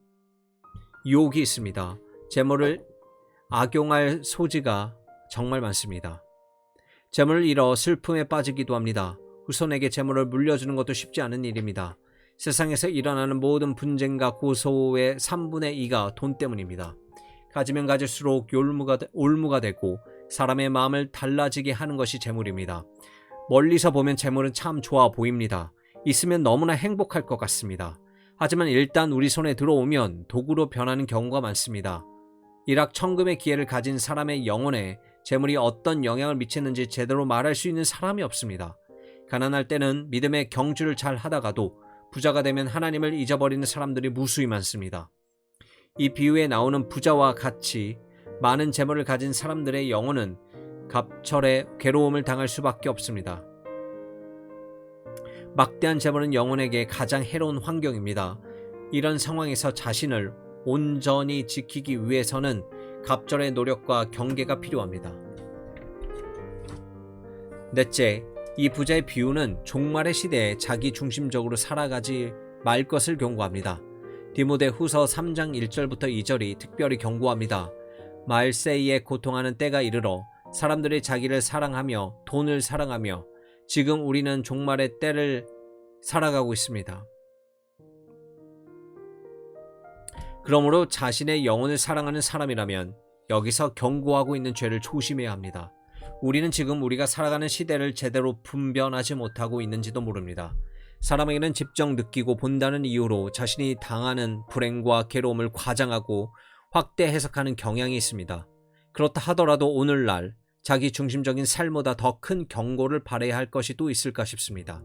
유혹이 있습니다. 재물을 악용할 소지가 정말 많습니다. 재물을 잃어 슬픔에 빠지기도 합니다. 후손에게 재물을 물려주는 것도 쉽지 않은 일입니다. 세상에서 일어나는 모든 분쟁과 고소의 3분의 2가 돈 때문입니다. 가지면 가질수록 올무가 되고 사람의 마음을 달라지게 하는 것이 재물입니다. 멀리서 보면 재물은 참 좋아 보입니다. 있으면 너무나 행복할 것 같습니다. 하지만 일단 우리 손에 들어오면 도구로 변하는 경우가 많습니다. 일확천금의 기회를 가진 사람의 영혼에 재물이 어떤 영향을 미치는지 제대로 말할 수 있는 사람이 없습니다. 가난할 때는 믿음의 경주를 잘 하다가도 부자가 되면 하나님을 잊어버리는 사람들이 무수히 많습니다. 이 비유에 나오는 부자와 같이 많은 재물을 가진 사람들의 영혼은 갑절의 괴로움을 당할 수밖에 없습니다. 막대한 재물은 영혼에게 가장 해로운 환경입니다. 이런 상황에서 자신을 온전히 지키기 위해서는 갑절의 노력과 경계가 필요합니다. 넷째, 이 부자의 비유는 종말의 시대에 자기 중심적으로 살아가지 말 것을 경고합니다. 디모데후서 3장 1절부터 2절이 특별히 경고합니다. 말세이에 고통하는 때가 이르러 사람들이 자기를 사랑하며 돈을 사랑하며 지금 우리는 종말의 때를 살아가고 있습니다. 그러므로 자신의 영혼을 사랑하는 사람이라면 여기서 경고하고 있는 죄를 조심해야 합니다. 우리는 지금 우리가 살아가는 시대를 제대로 분별하지 못하고 있는지도 모릅니다. 사람에게는 직접 느끼고 본다는 이유로 자신이 당하는 불행과 괴로움을 과장하고 확대 해석하는 경향이 있습니다. 그렇다 하더라도 오늘날 자기 중심적인 삶보다 더 큰 경고를 바라야 할 것이 또 있을까 싶습니다.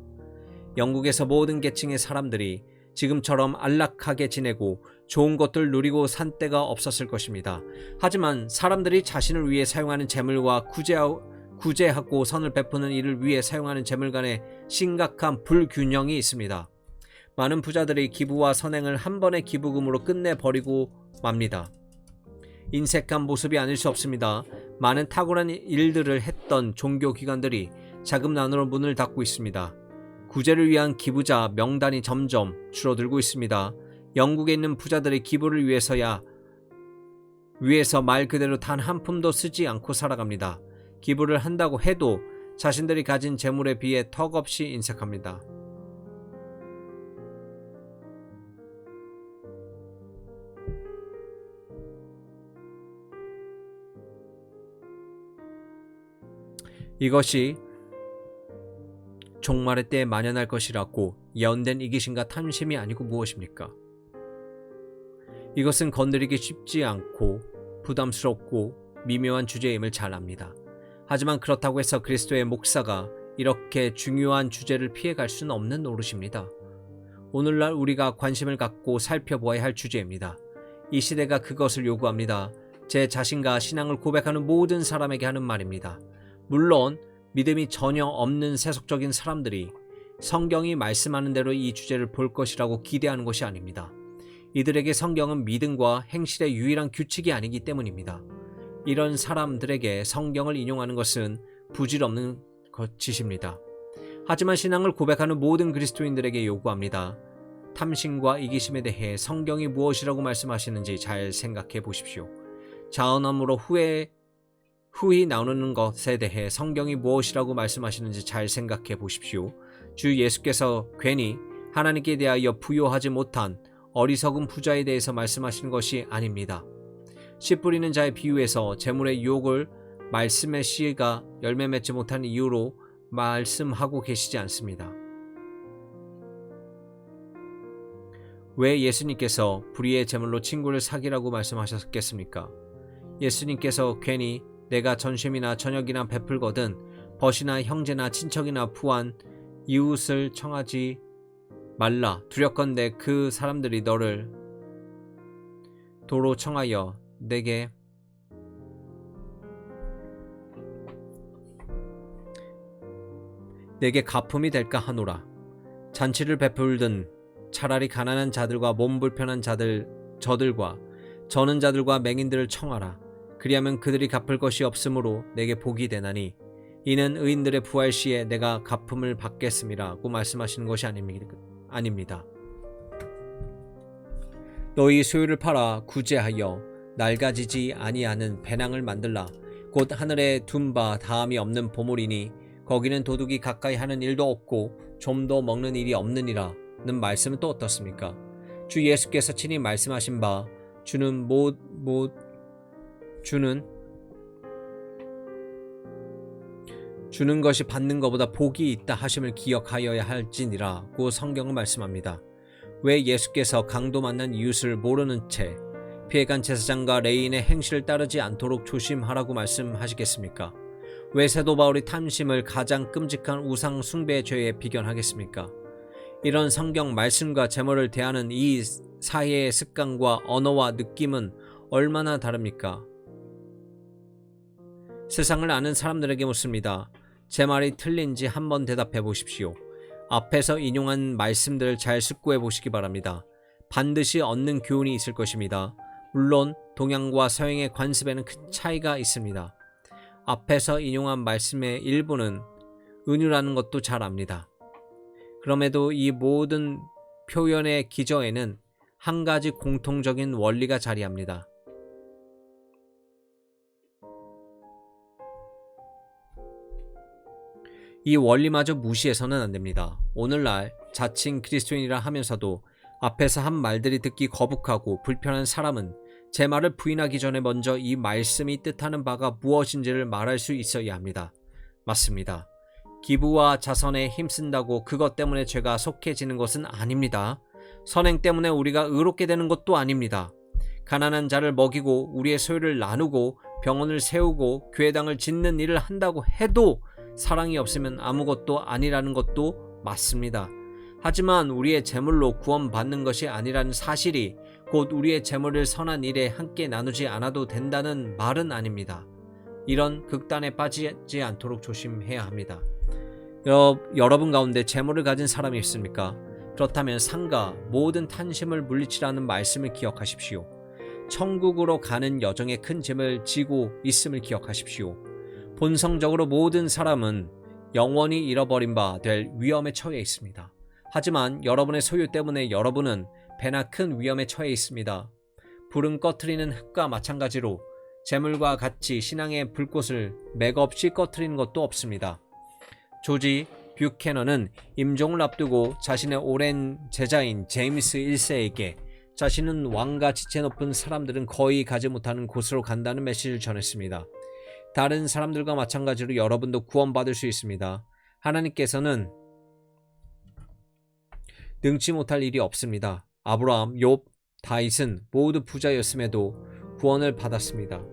영국에서 모든 계층의 사람들이 지금처럼 안락하게 지내고 좋은 것들 누리고 산 때가 없었을 것입니다. 하지만 사람들이 자신을 위해 사용하는 재물과 구제하고 선을 베푸는 일을 위해 사용하는 재물 간에 심각한 불균형이 있습니다. 많은 부자들이 기부와 선행을 한 번의 기부금으로 끝내버리고 맙니다. 인색한 모습이 아닐 수 없습니다. 많은 탁월한 일들을 했던 종교기관들이 자금난으로 문을 닫고 있습니다. 구제를 위한 기부자 명단이 점점 줄어들고 있습니다. 영국에 있는 부자들의 기부를 위해서 말 그대로 단 한 푼도 쓰지 않고 살아갑니다. 기부를 한다고 해도 자신들이 가진 재물에 비해 턱없이 인색합니다. 이것이 종말의 때에 만연할 것이라고 예언된 이기심과 탐심이 아니고 무엇입니까? 이것은 건드리기 쉽지 않고 부담스럽고 미묘한 주제임을 잘 압니다. 하지만 그렇다고 해서 그리스도의 목사가 이렇게 중요한 주제를 피해갈 수는 없는 노릇입니다. 오늘날 우리가 관심을 갖고 살펴보아야 할 주제입니다. 이 시대가 그것을 요구합니다. 제 자신과 신앙을 고백하는 모든 사람에게 하는 말입니다. 물론 믿음이 전혀 없는 세속적인 사람들이 성경이 말씀하는 대로 이 주제를 볼 것이라고 기대하는 것이 아닙니다. 이들에게 성경은 믿음과 행실의 유일한 규칙이 아니기 때문입니다. 이런 사람들에게 성경을 인용하는 것은 부질없는 짓입니다. 하지만 신앙을 고백하는 모든 그리스도인들에게 요구합니다. 탐심과 이기심에 대해 성경이 무엇이라고 말씀하시는지 잘 생각해 보십시오. 자언함으로 후히 나오는 것에 대해 성경이 무엇이라고 말씀하시는지 잘 생각해 보십시오. 주 예수께서 괜히 하나님께 대하여 부요하지 못한 어리석은 부자에 대해서 말씀하시는 것이 아닙니다. 씨 뿌리는 자의 비유에서 재물의 유혹을 말씀의 씨가 열매 맺지 못하는 이유로 말씀하고 계시지 않습니다. 왜 예수님께서 불의의 제물로 친구를 사귀라고 말씀하셨겠습니까? 예수님께서 괜히 내가 전심이나 저녁이나 베풀거든 벗이나 형제나 친척이나 부한 이웃을 청하지 말라. 두렵건대 그 사람들이 너를 도로 청하여 내게 가품이 될까 하노라. 잔치를 베풀든 차라리 가난한 자들과 몸 불편한 저들과 저는 자들과 맹인들을 청하라. 그리하면 그들이 갚을 것이 없으므로 내게 복이 되나니 이는 의인들의 부활 시에 내가 갚음을 받겠음이라고 말씀하시는 것이 아닙니다. 너희 소유를 팔아 구제하여 낡아지지 아니하는 배낭을 만들라. 곧 하늘에 둔 바 다함이 없는 보물이니 거기는 도둑이 가까이 하는 일도 없고 좀도 먹는 일이 없느니라. 는 말씀은 또 어떻습니까? 주 예수께서 친히 말씀하신 바 주는 주는 것이 받는 것보다 복이 있다 하심을 기억하여야 할지니라고 성경은 말씀합니다. 왜 예수께서 강도 만난 이웃을 모르는 채 피해간 제사장과 레위인의 행실을 따르지 않도록 조심하라고 말씀하시겠습니까? 왜 사도 바울이 탐심을 가장 끔찍한 우상 숭배의 죄에 비견하겠습니까? 이런 성경 말씀과 제물을 대하는 이 사회의 습관과 언어와 느낌은 얼마나 다릅니까? 세상을 아는 사람들에게 묻습니다. 제 말이 틀린지 한번 대답해 보십시오. 앞에서 인용한 말씀들을 잘 숙고해 보시기 바랍니다. 반드시 얻는 교훈이 있을 것입니다. 물론 동양과 서양의 관습에는 큰 차이가 있습니다. 앞에서 인용한 말씀의 일부는 은유라는 것도 잘 압니다. 그럼에도 이 모든 표현의 기저에는 한 가지 공통적인 원리가 자리합니다. 이 원리마저 무시해서는 안 됩니다. 오늘날 자칭 그리스도인이라 하면서도 앞에서 한 말들이 듣기 거북하고 불편한 사람은 제 말을 부인하기 전에 먼저 이 말씀이 뜻하는 바가 무엇인지를 말할 수 있어야 합니다. 맞습니다. 기부와 자선에 힘쓴다고 그것 때문에 죄가 속해지는 것은 아닙니다. 선행 때문에 우리가 의롭게 되는 것도 아닙니다. 가난한 자를 먹이고 우리의 소유를 나누고 병원을 세우고 교회당을 짓는 일을 한다고 해도 사랑이 없으면 아무것도 아니라는 것도 맞습니다. 하지만 우리의 재물로 구원받는 것이 아니라는 사실이 곧 우리의 재물을 선한 일에 함께 나누지 않아도 된다는 말은 아닙니다. 이런 극단에 빠지지 않도록 조심해야 합니다. 여러분 가운데 재물을 가진 사람이 있습니까? 그렇다면 상가 모든 탄심을 물리치라는 말씀을 기억하십시오. 천국으로 가는 여정에 큰 짐을 지고 있음을 기억하십시오. 본성적으로 모든 사람은 영원히 잃어버린 바 될 위험에 처해 있습니다. 하지만 여러분의 소유 때문에 여러분은 배나 큰 위험에 처해 있습니다. 불은 꺼트리는 흙과 마찬가지로 재물과 같이 신앙의 불꽃을 맥없이 꺼트리는 것도 없습니다. 조지 뷰캐넌은 임종을 앞두고 자신의 오랜 제자인 제임스 1세에게 자신은 왕과 지체 높은 사람들은 거의 가지 못하는 곳으로 간다는 메시지를 전했습니다. 다른 사람들과 마찬가지로 여러분도 구원받을 수 있습니다. 하나님께서는 능치 못할 일이 없습니다. 아브라함, 욥, 다윗은 모두 부자였음에도 구원을 받았습니다.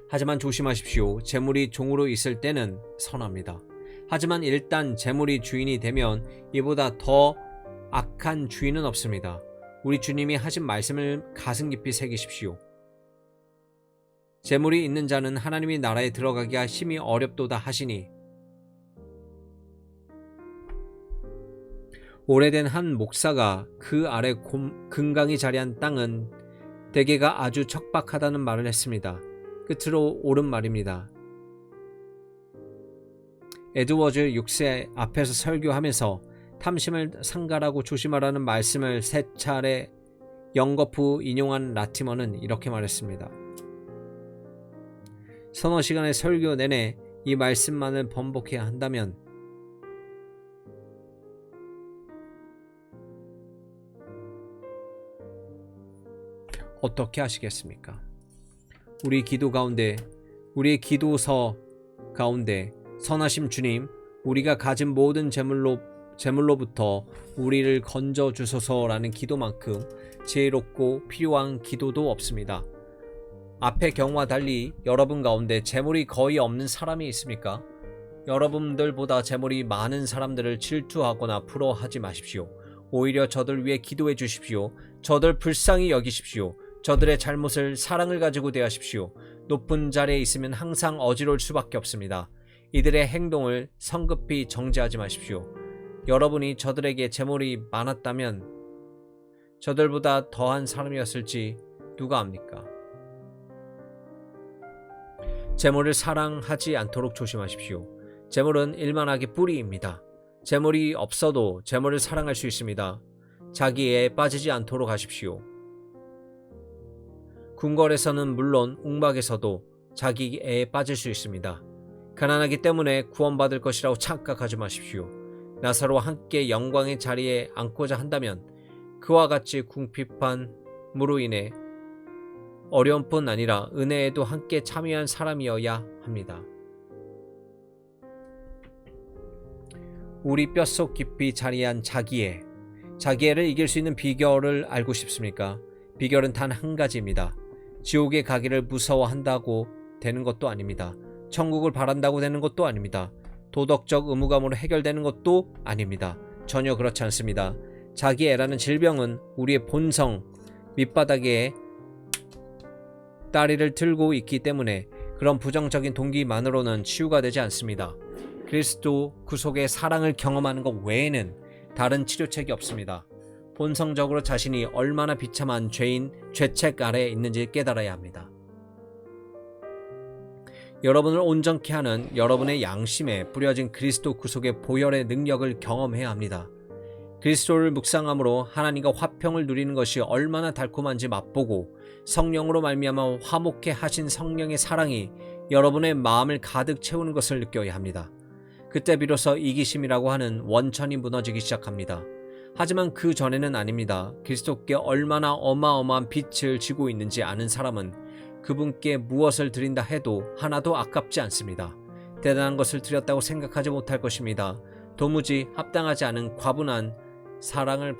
하지만 조심하십시오. 재물이 종으로 있을 때는 선합니다. 하지만 일단 재물이 주인이 되면 이보다 더 악한 주인은 없습니다. 우리 주님이 하신 말씀을 가슴 깊이 새기십시오. 재물이 있는 자는 하나님의 나라에 들어가기가 심히 어렵도다 하시니 오래된 한 목사가 그 아래 금강이 자리한 땅은 대개가 아주 척박하다는 말을 했습니다. 끝으로 옳은 말입니다. 에드워즈 6세 앞에서 설교하면서 탐심을 상가라고 조심하라는 말씀을 3차례 연거푸 인용한 라티머는 이렇게 말했습니다. 서너 시간의 설교 내내 이 말씀만을 번복해야 한다면 어떻게 하시겠습니까? 우리 기도 가운데, 우리의 기도서 가운데 선하심 주님, 우리가 가진 모든 재물로 재물로부터 우리를 건져 주소서라는 기도만큼 지혜롭고 필요한 기도도 없습니다. 앞의 경우와 달리 여러분 가운데 재물이 거의 없는 사람이 있습니까? 여러분들보다 재물이 많은 사람들을 질투하거나 부러워하지 마십시오. 오히려 저들 위해 기도해 주십시오. 저들 불쌍히 여기십시오. 저들의 잘못을 사랑을 가지고 대하십시오. 높은 자리에 있으면 항상 어지러울 수밖에 없습니다. 이들의 행동을 성급히 정죄하지 마십시오. 여러분이 저들에게 재물이 많았다면 저들보다 더한 사람이었을지 누가 압니까? 재물을 사랑하지 않도록 조심하십시오. 재물은 일만하게 뿌리입니다. 재물이 없어도 재물을 사랑할 수 있습니다. 자기애에 빠지지 않도록 하십시오. 궁궐에서는 물론 웅박에서도 자기애에 빠질 수 있습니다. 가난하기 때문에 구원받을 것이라고 착각하지 마십시오. 나사로와 함께 영광의 자리에 앉고자 한다면 그와 같이 궁핍함으로 인해 어려운 뿐 아니라 은혜에도 함께 참여한 사람이어야 합니다. 우리 뼛속 깊이 자리한 자기애를 이길 수 있는 비결을 알고 싶습니까? 비결은 단 한 가지입니다. 지옥에 가기를 무서워한다고 되는 것도 아닙니다. 천국을 바란다고 되는 것도 아닙니다. 도덕적 의무감으로 해결되는 것도 아닙니다. 전혀 그렇지 않습니다. 자기애라는 질병은 우리의 본성 밑바닥에 다리를 틀고 있기 때문에 그런 부정적인 동기만으로는 치유가 되지 않습니다. 그리스도 구속의 사랑을 경험하는 것 외에는 다른 치료책이 없습니다. 본성적으로 자신이 얼마나 비참한 죄책 아래에 있는지 깨달아야 합니다. 여러분을 온전케 하는 여러분의 양심에 뿌려진 그리스도 구속의 보혈의 능력을 경험해야 합니다. 그리스도를 묵상함으로 하나님과 화평을 누리는 것이 얼마나 달콤한지 맛보고 성령으로 말미암아 화목케 하신 성령의 사랑이 여러분의 마음을 가득 채우는 것을 느껴야 합니다. 그때 비로소 이기심이라고 하는 원천이 무너지기 시작합니다. 하지만 그 전에는 아닙니다. 그리스도께 얼마나 어마어마한 빛을 지고 있는지 아는 사람은 그분께 무엇을 드린다 해도 하나도 아깝지 않습니다. 대단한 것을 드렸다고 생각하지 못할 것입니다. 도무지 합당하지 않은 과분한 사랑을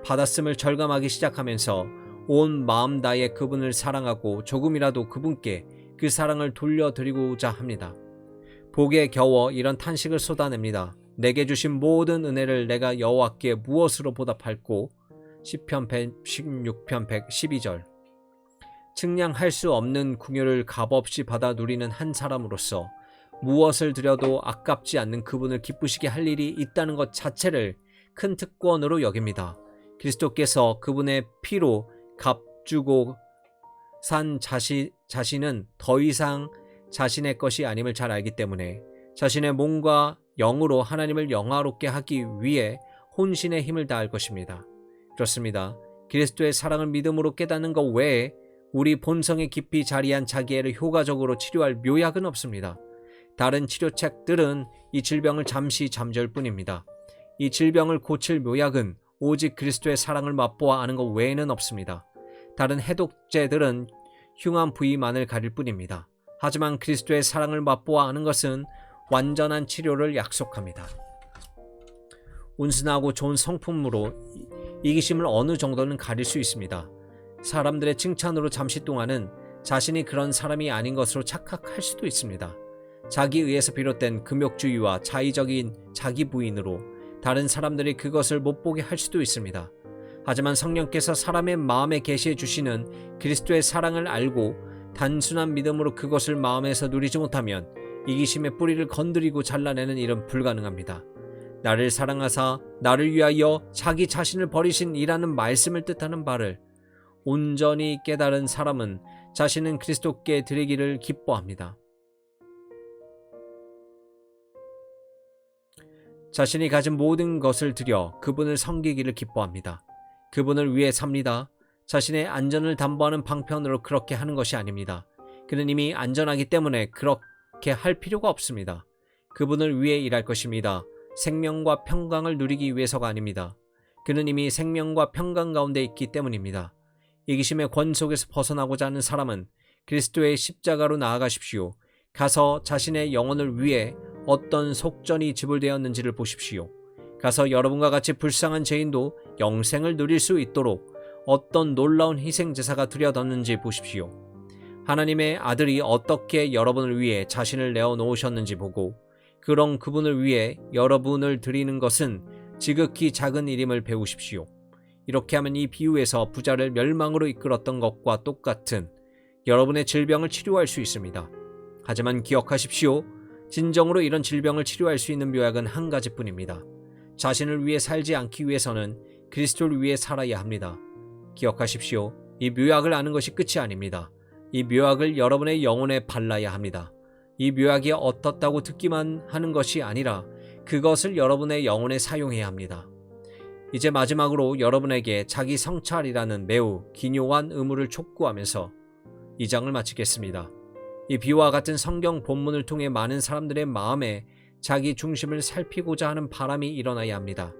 받았음을 절감하기 시작하면서 온 마음 다해 그분을 사랑하고 조금이라도 그분께 그 사랑을 돌려드리고자 합니다. 복에 겨워 이런 탄식을 쏟아냅니다. 내게 주신 모든 은혜를 내가 여호와께 무엇으로 보답할꼬? 시편 116편 112절. 측량할 수 없는 궁유를 값없이 받아 누리는 한 사람으로서 무엇을 드려도 아깝지 않는 그분을 기쁘시게 할 일이 있다는 것 자체를 큰 특권으로 여깁니다. 그리스도께서 그분의 피로 값주고 산 자신은 더 이상 자신의 것이 아님을 잘 알기 때문에 자신의 몸과 영으로 하나님을 영화롭게 하기 위해 혼신의 힘을 다할 것입니다. 그렇습니다. 그리스도의 사랑을 믿음으로 깨닫는 것 외에 우리 본성에 깊이 자리한 자기애를 효과적으로 치료할 묘약은 없습니다. 다른 치료책들은 이 질병을 잠시 잠재울 뿐입니다. 이 질병을 고칠 묘약은 오직 그리스도의 사랑을 맛보아 아는 것 외에는 없습니다. 다른 해독제들은 흉한 부위만을 가릴 뿐입니다. 하지만 그리스도의 사랑을 맛보아 아는 것은 완전한 치료를 약속합니다. 온순하고 좋은 성품으로 이기심을 어느 정도는 가릴 수 있습니다. 사람들의 칭찬으로 잠시 동안은 자신이 그런 사람이 아닌 것으로 착각할 수도 있습니다. 자기의에서 비롯된 금욕주의와 자의적인 자기 부인으로 다른 사람들이 그것을 못 보게 할 수도 있습니다. 하지만 성령께서 사람의 마음에 계시해 주시는 그리스도의 사랑을 알고 단순한 믿음으로 그것을 마음에서 누리지 못하면 이기심의 뿌리를 건드리고 잘라내는 일은 불가능합니다. 나를 사랑하사 나를 위하여 자기 자신을 버리신 이라는 말씀을 뜻하는 바를 온전히 깨달은 사람은 자신은 그리스도께 드리기를 기뻐합니다. 자신이 가진 모든 것을 드려 그분을 섬기기를 기뻐합니다. 그분을 위해 삽니다. 자신의 안전을 담보하는 방편으로 그렇게 하는 것이 아닙니다. 그는 이미 안전하기 때문에 그렇게 할 필요가 없습니다. 그분을 위해 일할 것입니다. 생명과 평강을 누리기 위해서가 아닙니다. 그는 이미 생명과 평강 가운데 있기 때문입니다. 이기심의 권속에서 벗어나고자 하는 사람은 그리스도의 십자가로 나아가십시오. 가서 자신의 영혼을 위해 어떤 속전이 지불되었는지를 보십시오. 가서 여러분과 같이 불쌍한 죄인도 영생을 누릴 수 있도록 어떤 놀라운 희생제사가 드려졌는지 보십시오. 하나님의 아들이 어떻게 여러분을 위해 자신을 내어놓으셨는지 보고 그런 그분을 위해 여러분을 드리는 것은 지극히 작은 일임을 배우십시오. 이렇게 하면 이 비유에서 부자를 멸망으로 이끌었던 것과 똑같은 여러분의 질병을 치료할 수 있습니다. 하지만 기억하십시오. 진정으로 이런 질병을 치료할 수 있는 묘약은 한 가지뿐입니다. 자신을 위해 살지 않기 위해서는 그리스도를 위해 살아야 합니다. 기억하십시오. 이 묘약을 아는 것이 끝이 아닙니다. 이 묘약을 여러분의 영혼에 발라야 합니다. 이 묘약이 어떻다고 듣기만 하는 것이 아니라 그것을 여러분의 영혼에 사용해야 합니다. 이제 마지막으로 여러분에게 자기 성찰이라는 매우 기묘한 의무를 촉구하면서 이 장을 마치겠습니다. 이 비유와 같은 성경 본문을 통해 많은 사람들의 마음에 자기 중심을 살피고자 하는 바람이 일어나야 합니다.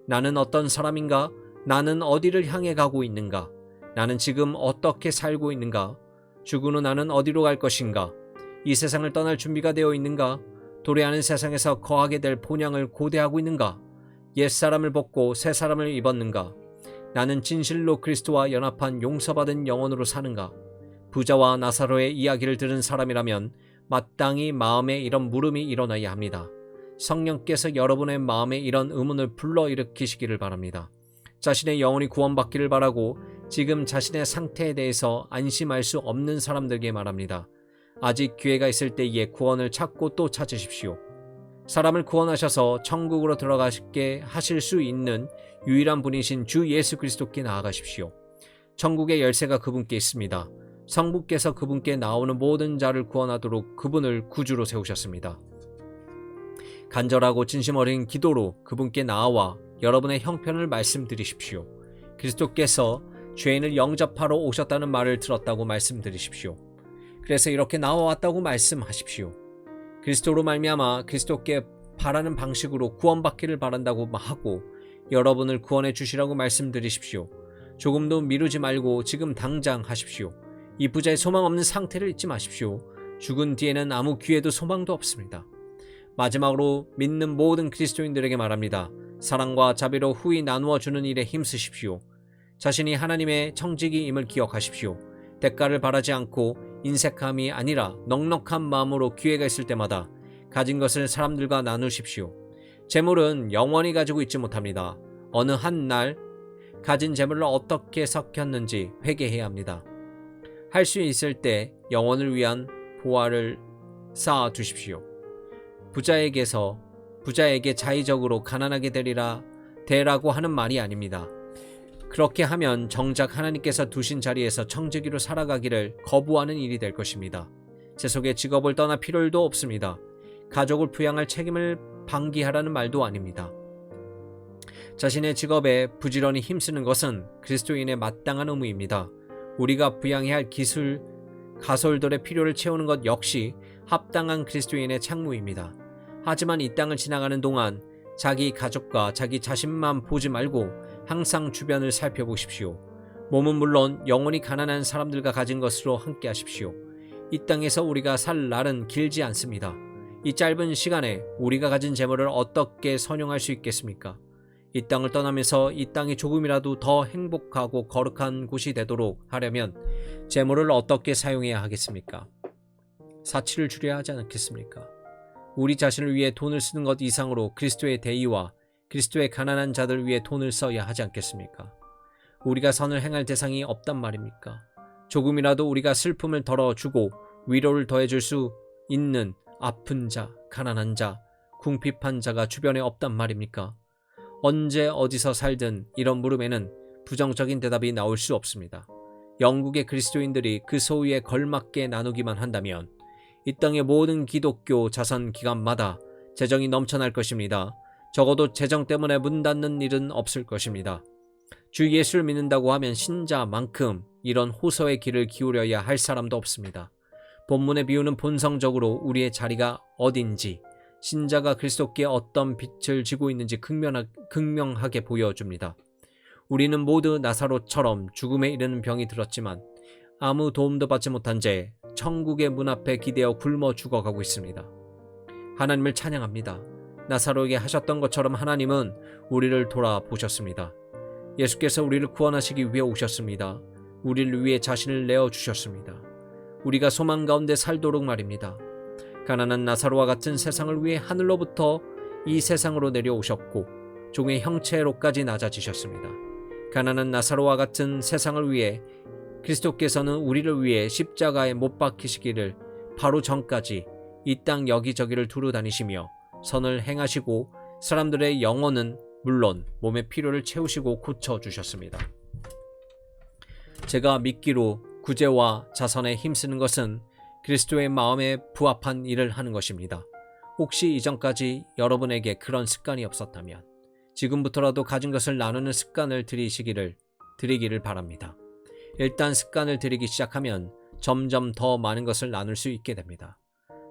나는 어떤 사람인가? 나는 어디를 향해 가고 있는가? 나는 지금 어떻게 살고 있는가? 죽은 후 나는 어디로 갈 것인가? 이 세상을 떠날 준비가 되어 있는가? 도래하는 세상에서 거하게 될 본향을 고대하고 있는가? 옛사람을 벗고 새사람을 입었는가? 나는 진실로 그리스도와 연합한 용서받은 영혼으로 사는가? 부자와 나사로의 이야기를 들은 사람이라면 마땅히 마음에 이런 물음이 일어나야 합니다. 성령께서 여러분의 마음에 이런 의문을 불러일으키시기를 바랍니다. 자신의 영혼이 구원받기를 바라고 지금 자신의 상태에 대해서 안심할 수 없는 사람들에게 말합니다. 아직 기회가 있을 때에 구원을 찾고 또 찾으십시오. 사람을 구원하셔서 천국으로 들어가게 하실 수 있는 유일한 분이신 주 예수 그리스도께 나아가십시오. 천국의 열쇠가 그분께 있습니다. 성부께서 그분께 나오는 모든 자를 구원하도록 그분을 구주로 세우셨습니다. 간절하고 진심 어린 기도로 그분께 나아와 여러분의 형편을 말씀드리십시오. 그리스도께서 죄인을 영접하러 오셨다는 말을 들었다고 말씀드리십시오. 그래서 이렇게 나와왔다고 말씀하십시오. 그리스도로 말미암아 그리스도께 바라는 방식으로 구원받기를 바란다고 하고 여러분을 구원해 주시라고 말씀드리십시오. 조금도 미루지 말고 지금 당장 하십시오. 이 부자의 소망 없는 상태를 잊지 마십시오. 죽은 뒤에는 아무 기회도 소망도 없습니다. 마지막으로 믿는 모든 그리스도인들에게 말합니다. 사랑과 자비로 후히 나누어 주는 일에 힘쓰십시오. 자신이 하나님의 청지기임을 기억하십시오. 대가를 바라지 않고 인색함이 아니라 넉넉한 마음으로 기회가 있을 때마다 가진 것을 사람들과 나누십시오. 재물은 영원히 가지고 있지 못합니다. 어느 한 날 가진 재물을 어떻게 섞였는지 회개해야 합니다. 할 수 있을 때 영혼을 위한 보화를 쌓아 두십시오. 부자에게 자의적으로 가난하게 되라고 하는 말이 아닙니다. 그렇게 하면 정작 하나님께서 두신 자리에서 청지기로 살아가기를 거부하는 일이 될 것입니다. 세속의 직업을 떠날 필요도 없습니다. 가족을 부양할 책임을 방기하라는 말도 아닙니다. 자신의 직업에 부지런히 힘쓰는 것은 그리스도인의 마땅한 의무입니다. 우리가 부양해야 할 가솔들의 필요를 채우는 것 역시 합당한 그리스도인의 책무입니다. 하지만 이 땅을 지나가는 동안 자기 가족과 자기 자신만 보지 말고 항상 주변을 살펴보십시오. 몸은 물론 영혼이 가난한 사람들과 가진 것으로 함께 하십시오. 이 땅에서 우리가 살 날은 길지 않습니다. 이 짧은 시간에 우리가 가진 재물을 어떻게 선용할 수 있겠습니까? 이 땅을 떠나면서 이 땅이 조금이라도 더 행복하고 거룩한 곳이 되도록 하려면 재물을 어떻게 사용해야 하겠습니까? 사치를 줄여야 하지 않겠습니까? 우리 자신을 위해 돈을 쓰는 것 이상으로 그리스도의 대의와 그리스도의 가난한 자들을 위해 돈을 써야 하지 않겠습니까? 우리가 선을 행할 대상이 없단 말입니까? 조금이라도 우리가 슬픔을 덜어주고 위로를 더해줄 수 있는 아픈 자, 가난한 자, 궁핍한 자가 주변에 없단 말입니까? 언제 어디서 살든 이런 물음에는 부정적인 대답이 나올 수 없습니다. 영국의 그리스도인들이 그 소위에 걸맞게 나누기만 한다면 이 땅의 모든 기독교 자선 기관마다 재정이 넘쳐날 것입니다. 적어도 재정 때문에 문 닫는 일은 없을 것입니다. 주 예수를 믿는다고 하면 신자만큼 이런 호소의 귀를 기울여야 할 사람도 없습니다. 본문의 비유는 본성적으로 우리의 자리가 어딘지, 신자가 그리스도께 어떤 빛을 지고 있는지 극명하게 보여줍니다. 우리는 모두 나사로처럼 죽음에 이르는 병이 들었지만 아무 도움도 받지 못한 채 천국의 문 앞에 기대어 굶어 죽어가고 있습니다. 하나님을 찬양합니다. 나사로에게 하셨던 것처럼 하나님은 우리를 돌아보셨습니다. 예수께서 우리를 구원하시기 위해 오셨습니다. 우리를 위해 자신을 내어주셨습니다. 우리가 소망 가운데 살도록 말입니다. 가난한 나사로와 같은 세상을 위해 하늘로부터 이 세상으로 내려오셨고 종의 형체로까지 낮아지셨습니다. 가난한 나사로와 같은 세상을 위해 그리스도께서는 우리를 위해 십자가에 못 박히시기를 바로 전까지 이 땅 여기저기를 두루 다니시며 선을 행하시고 사람들의 영혼은 물론 몸의 필요를 채우시고 고쳐주셨습니다. 제가 믿기로 구제와 자선에 힘쓰는 것은 그리스도의 마음에 부합한 일을 하는 것입니다. 혹시 이전까지 여러분에게 그런 습관이 없었다면 지금부터라도 가진 것을 나누는 습관을 들이기를 바랍니다. 일단 습관을 들이기 시작하면 점점 더 많은 것을 나눌 수 있게 됩니다.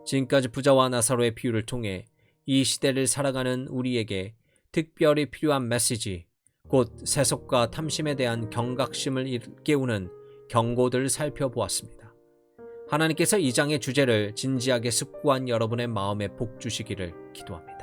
지금까지 부자와 나사로의 비유를 통해 이 시대를 살아가는 우리에게 특별히 필요한 메시지, 곧 세속과 탐심에 대한 경각심을 일깨우는 경고들을 살펴보았습니다. 하나님께서 이 장의 주제를 진지하게 숙고한 여러분의 마음에 복 주시기를 기도합니다.